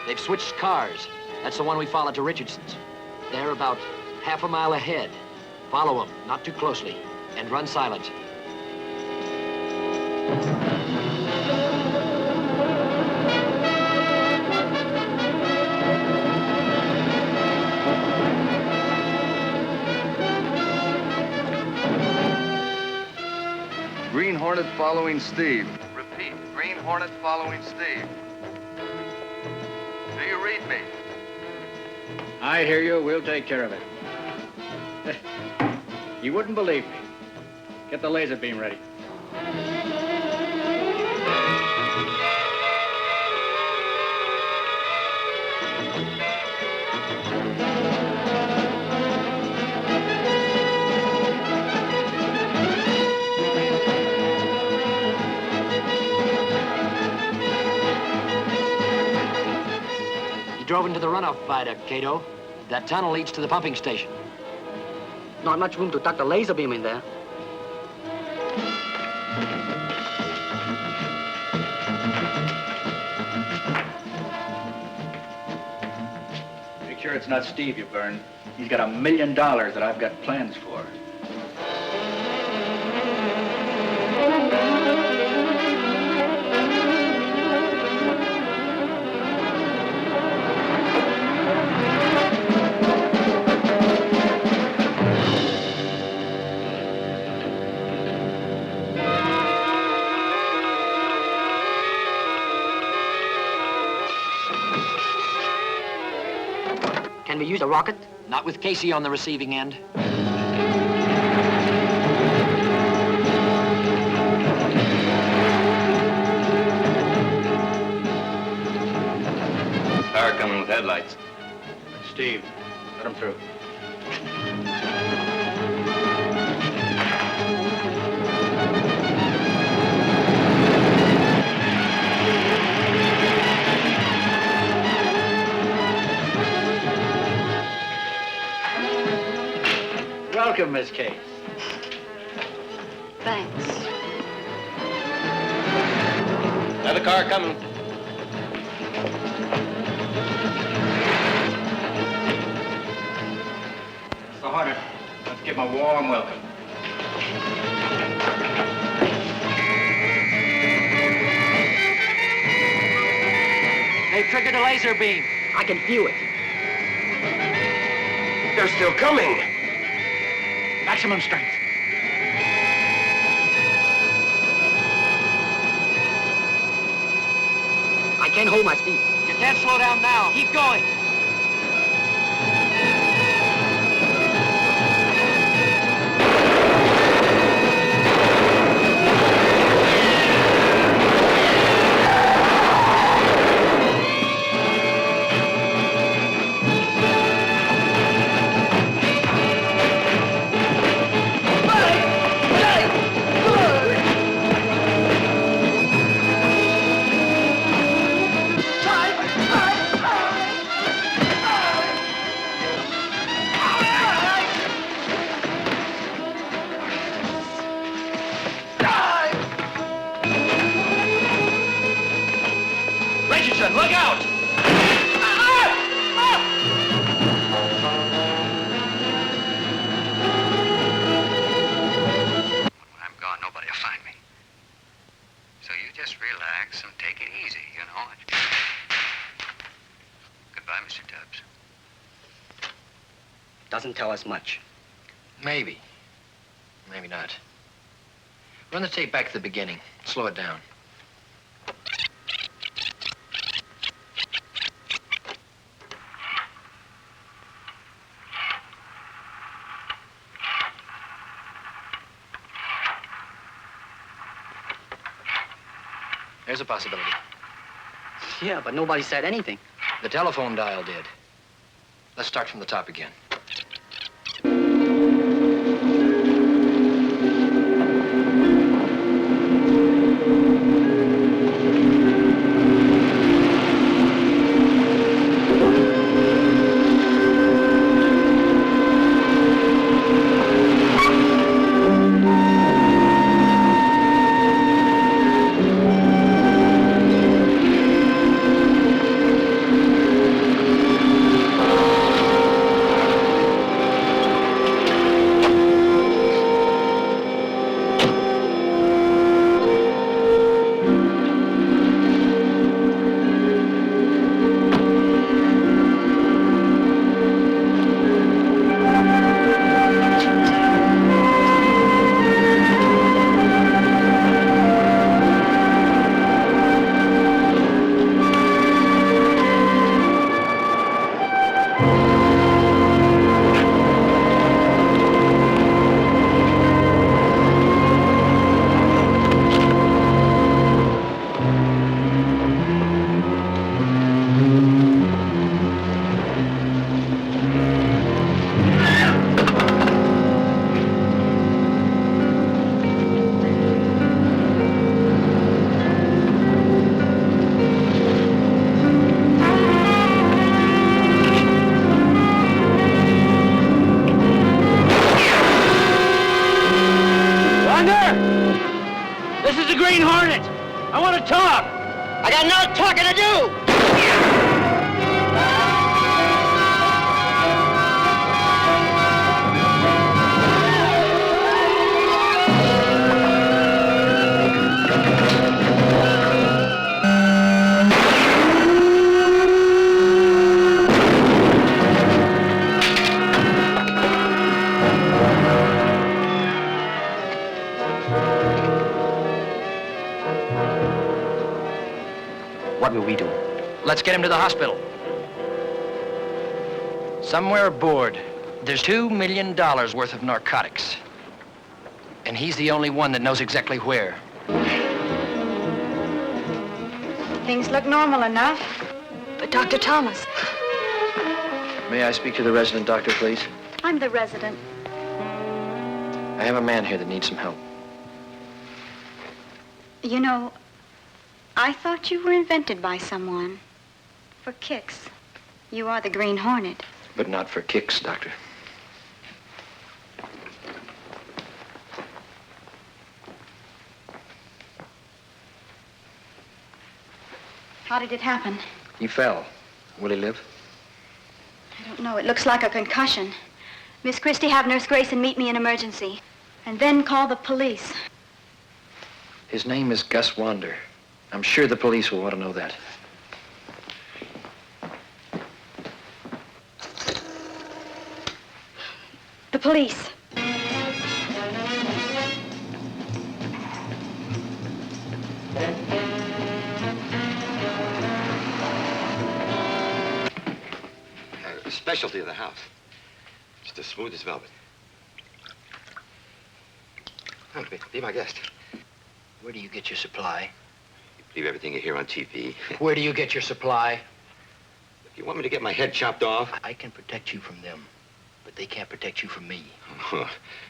They've switched cars. That's the one we followed to Richardson's. They're about half a mile ahead. Follow them, not too closely, and run silent. Green Hornet following Steve. Repeat, Green Hornet following Steve. Do you read me? I hear you. We'll take care of it. You wouldn't believe me. Get the laser beam ready. You drove into the runoff viaduct, Cato. That tunnel leads to the pumping station. Not much room to tuck the laser beam in there. Make sure it's not Steve you burn. He's got $1 million that I've got plans for. Can we use a rocket? Not with Casey on the receiving end. Car coming with headlights. Steve, let him through. Welcome, Miss Case. Thanks. Another car coming. It's the Hornet. Let's give him a warm welcome. They triggered a laser beam. I can feel it. They're still coming. Maximum strength. I can't hold my speed. You can't slow down now. Keep going. Richardson, look out! When I'm gone, nobody will find me. So you just relax and take it easy, you know. Goodbye, Mr. Tubbs. Doesn't tell us much. Maybe. Maybe not. Run the tape back to the beginning. Slow it down. There's a possibility. Yeah, but nobody said anything. The telephone dial did. Let's start from the top again. This is the Green Hornet. I want to talk. I got no talking to do! What will we do? Let's get him to the hospital. Somewhere aboard, there's $2 million worth of narcotics. And he's the only one that knows exactly where. Things look normal enough. But Dr. Thomas, May I speak to the resident doctor, please? I'm the resident. I have a man here that needs some help. You know, I thought you were invented by someone. For kicks. You are the Green Hornet. But not for kicks, Doctor. How did it happen? He fell. Will he live? I don't know. It looks like a concussion. Miss Christie, have Nurse Grayson meet me in emergency. And then call the police. His name is Gus Wander. I'm sure the police will want to know that. The police. Specialty of the house. Just as smooth as velvet. Oh, be my guest. Where do you get your supply? You believe everything you hear on TV. Where do you get your supply? If you want me to get my head chopped off... I can protect you from them, but they can't protect you from me.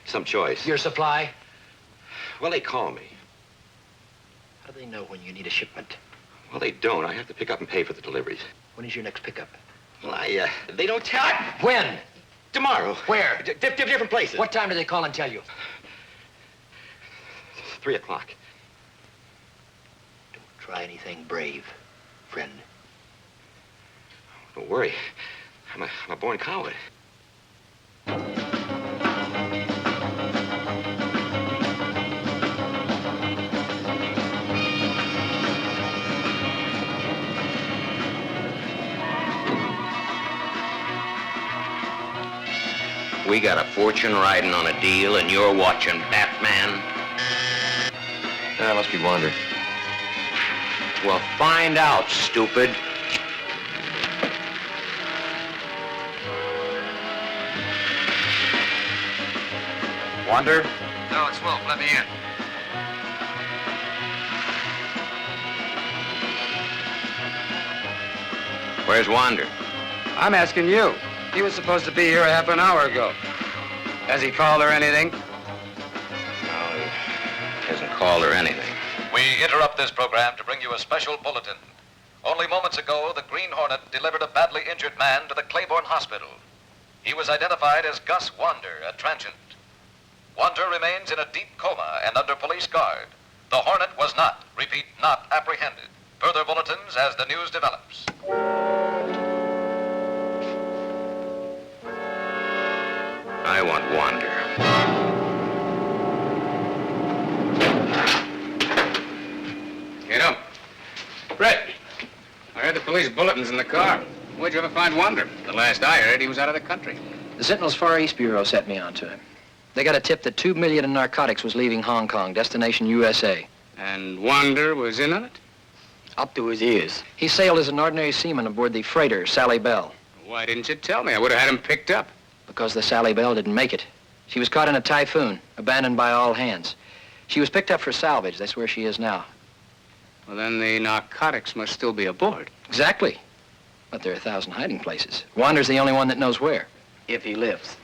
Some choice. Your supply? Well, they call me. How do they know when you need a shipment? Well, they don't. I have to pick up and pay for the deliveries. When is your next pickup? Well, they don't tell... When? Tomorrow. Where? Different places. What time do they call and tell you? 3 o'clock. Don't try anything brave, friend. Don't worry. I'm a born coward. We got a fortune riding on a deal, and you're watching Batman? That must be Wander. Well, find out, stupid. Wander? No, it's Wolf. Let me in. Where's Wander? I'm asking you. He was supposed to be here a half an hour ago. Has he called or anything? No, he hasn't called or anything. We interrupt this program to bring you a special bulletin. Only moments ago, the Green Hornet delivered a badly injured man to the Claiborne Hospital. He was identified as Gus Wander, a transient. Wander remains in a deep coma and under police guard. The Hornet was not, repeat, not apprehended. Further bulletins as the news develops. I want Wander. Get up. Brett, I heard the police bulletins in the car. Where'd you ever find Wander? The last I heard, he was out of the country. The Sentinel's Far East Bureau set me on to him. They got a tip that $2 million in narcotics was leaving Hong Kong, destination USA. And Wander was in on it? Up to his ears. He sailed as an ordinary seaman aboard the freighter Sally Bell. Why didn't you tell me? I would have had him picked up. Because the Sally Bell didn't make it. She was caught in a typhoon, abandoned by all hands. She was picked up for salvage. That's where she is now. Well, then the narcotics must still be aboard. Exactly. But there are 1,000 hiding places. Wander's the only one that knows where. If he lives.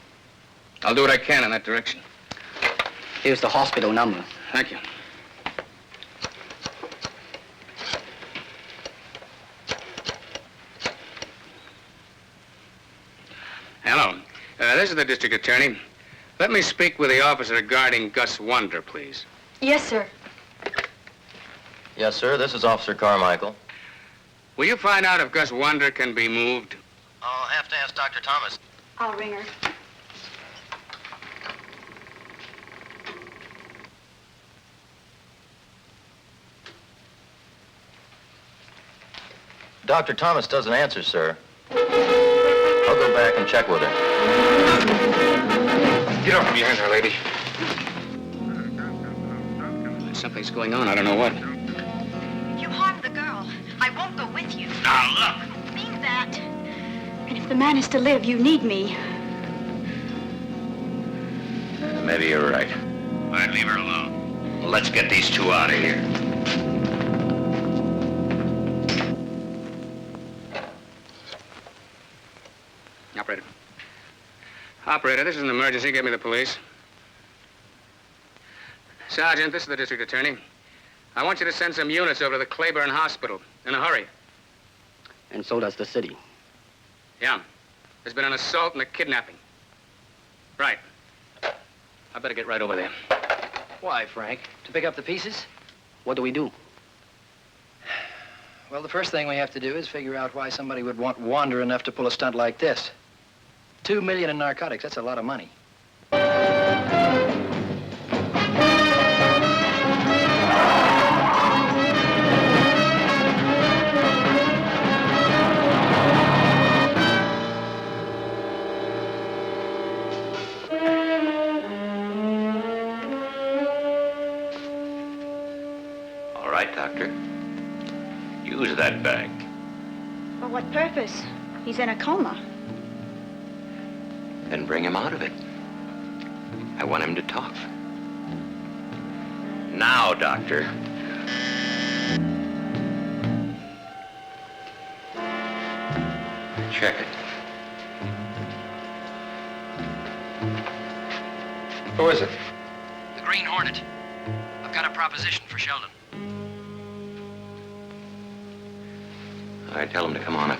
I'll do what I can in that direction. Here's the hospital number. Thank you. Hello. This is the district attorney. Let me speak with the officer regarding Gus Wander, please. Yes, sir. Yes, sir. This is Officer Carmichael. Will you find out if Gus Wander can be moved? I'll have to ask Dr. Thomas. I'll ring her. Dr. Thomas doesn't answer, sir. I'll go back and check with her. Get off from behind her, lady. Something's going on. I don't know what. You harmed the girl. I won't go with you. Now, look. I don't mean that. And if the man is to live, you need me. Maybe you're right. I'd leave her alone. Let's get these two out of here. Operator. Operator, this is an emergency. Get me the police. Sergeant, this is the district attorney. I want you to send some units over to the Claiborne Hospital in a hurry. And so does the city. Yeah. There's been an assault and a kidnapping. Right. I better get right over there. Why, Frank? To pick up the pieces? What do we do? Well, the first thing we have to do is figure out why somebody would want Wander enough to pull a stunt like this. $2 million in narcotics, that's a lot of money. All right, Doctor. Use that bag. For what purpose? He's in a coma. Then bring him out of it. I want him to talk. Now, Doctor. Check it. Who is it? The Green Hornet. I've got a proposition for Sheldon. All right, tell him to come on up.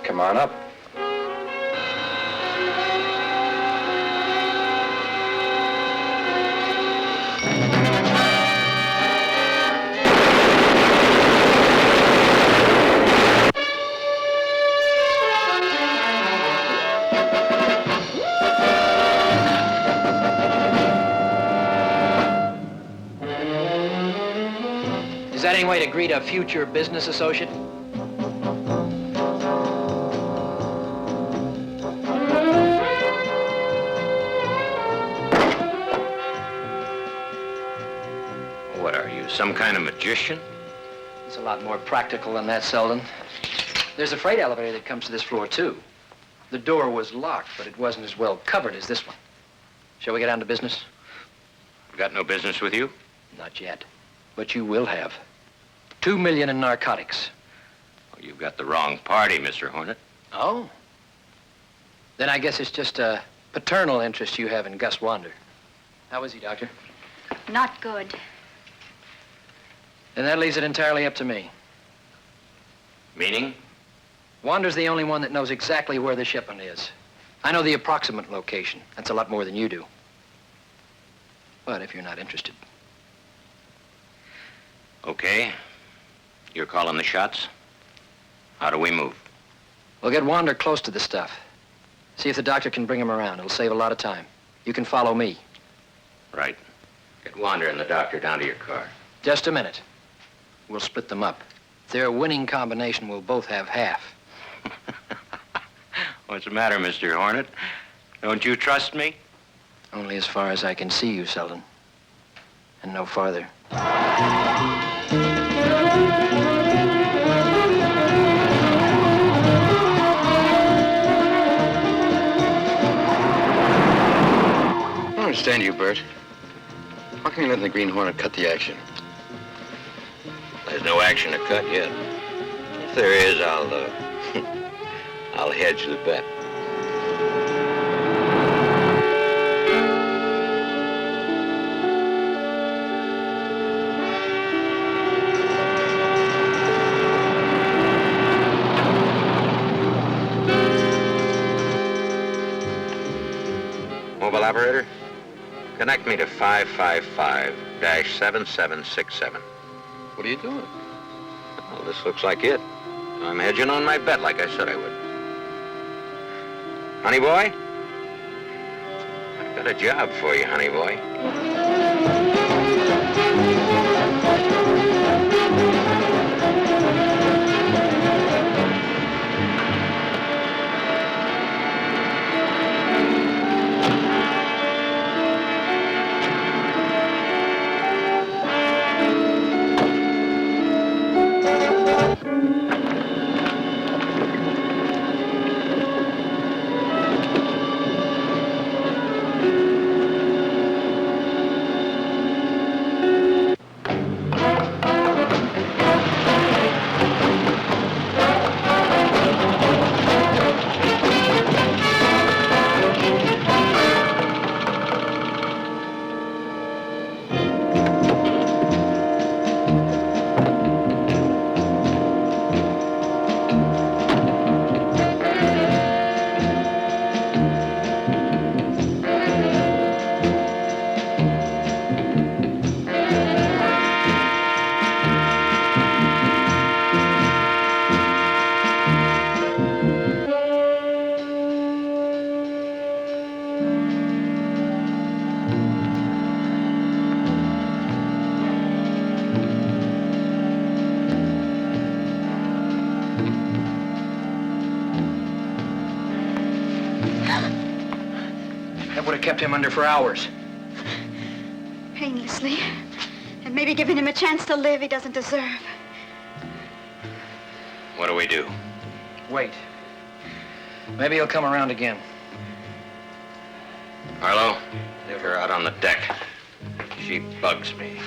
Come on up. Is that any way to greet a future business associate? What are you, some kind of magician? It's a lot more practical than that, Selden. There's a freight elevator that comes to this floor, too. The door was locked, but it wasn't as well covered as this one. Shall we get down to business? I've got no business with you? Not yet. But you will have. $2 million in narcotics. Oh, you've got the wrong party, Mr. Hornet. Oh? Then I guess it's just a paternal interest you have in Gus Wander. How is he, Doctor? Not good. And that leaves it entirely up to me. Meaning? Wander's the only one that knows exactly where the shipment is. I know the approximate location. That's a lot more than you do. But if you're not interested. Okay. You're calling the shots? How do we move? We'll get Wander close to the stuff. See if the doctor can bring him around. It'll save a lot of time. You can follow me. Right. Get Wander and the doctor down to your car. Just a minute. We'll split them up. If they're a winning combination, we'll both have half. What's the matter, Mr. Hornet? Don't you trust me? Only as far as I can see you, Selden. And no farther. I don't understand you, Bert. How come you letting the Green Hornet cut the action? There's no action to cut yet. If there is, I'll hedge the bet. Mobile operator, connect me to 555-7767. What are you doing? Well, this looks like it. I'm hedging on my bet like I said I would. Honey boy? I've got a job for you, honey boy. That would have kept him under for hours. Painlessly. And maybe giving him a chance to live he doesn't deserve. What do we do? Wait. Maybe he'll come around again. Harlow, leave her out on the deck. She bugs me.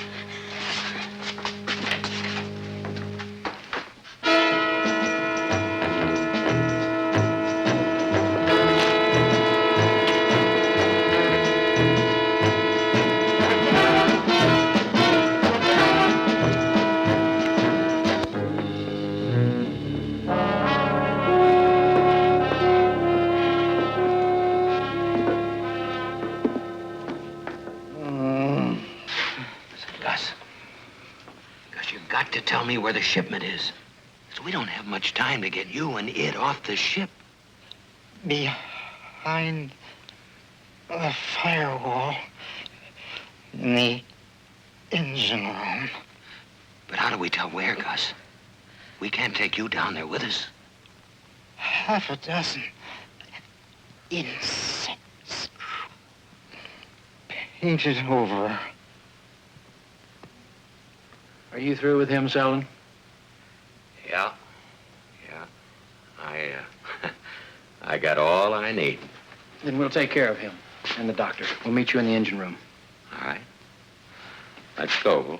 Got to tell me where the shipment is. So we don't have much time to get you and it off the ship. Behind the firewall in the engine room. But how do we tell where, Gus? We can't take you down there with us. Half a dozen insects painted over. Are you through with him, Selden? Yeah. I got all I need. Then we'll take care of him and the doctor. We'll meet you in the engine room. All right. Let's go.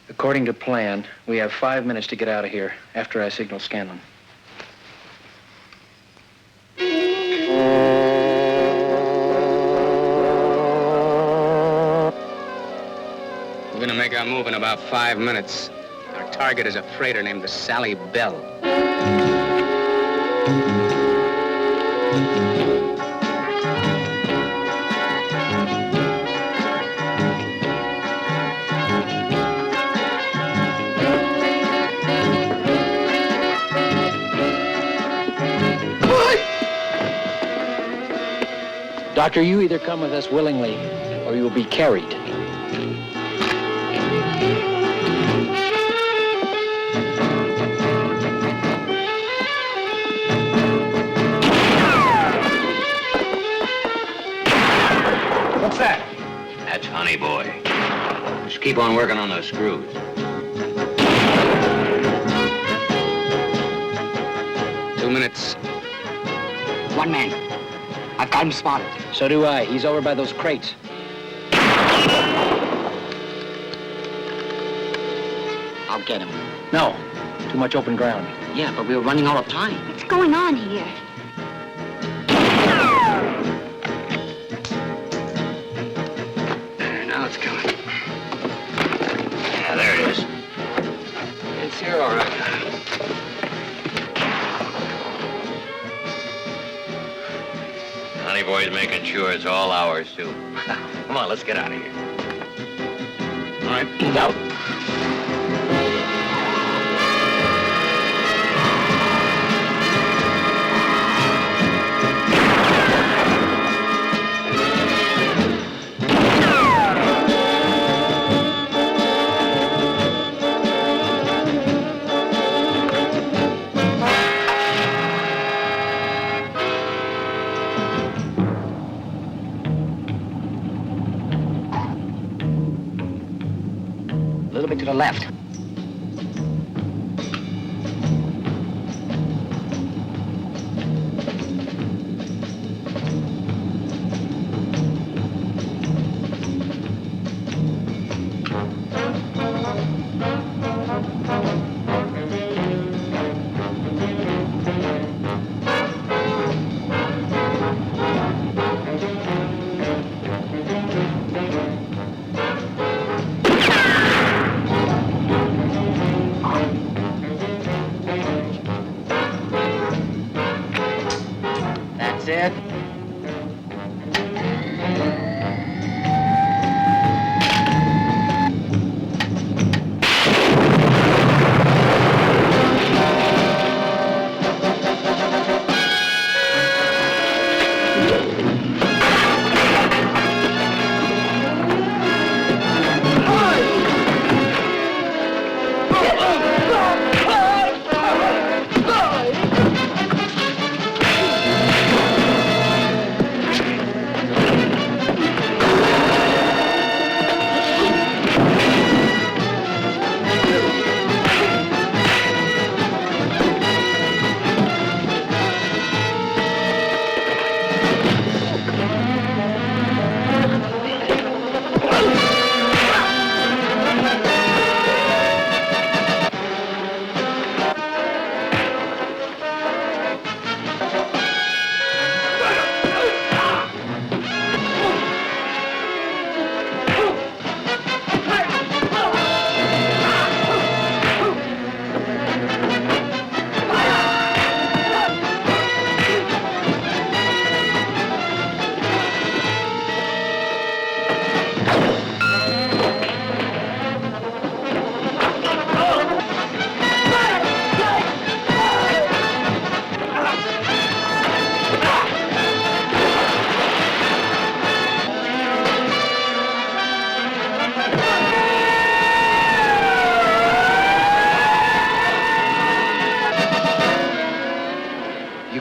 According to plan, we have 5 minutes to get out of here after I signal Scanlon. We're gonna make our move in about 5 minutes. Our target is a freighter named the Sally Bell. Doctor, you either come with us willingly or you will be carried. What's that? That's Honey Boy. Just keep on working on those screws. Two minutes. One man. I've got him spotted. So do I. He's over by those crates. I'll get him. No. Too much open ground. Yeah, but we were running out of time. What's going on here? Now it's coming. Yeah, there it is. It's here all right. Honey Boy's making sure it's all ours, too. Come on, let's get out of here. All right, move out. A little bit to the left.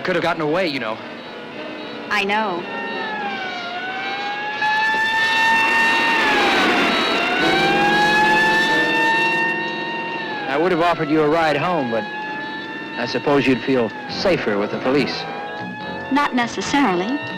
could have gotten away, you know. I know. I would have offered you a ride home, but I suppose you'd feel safer with the police. Not necessarily.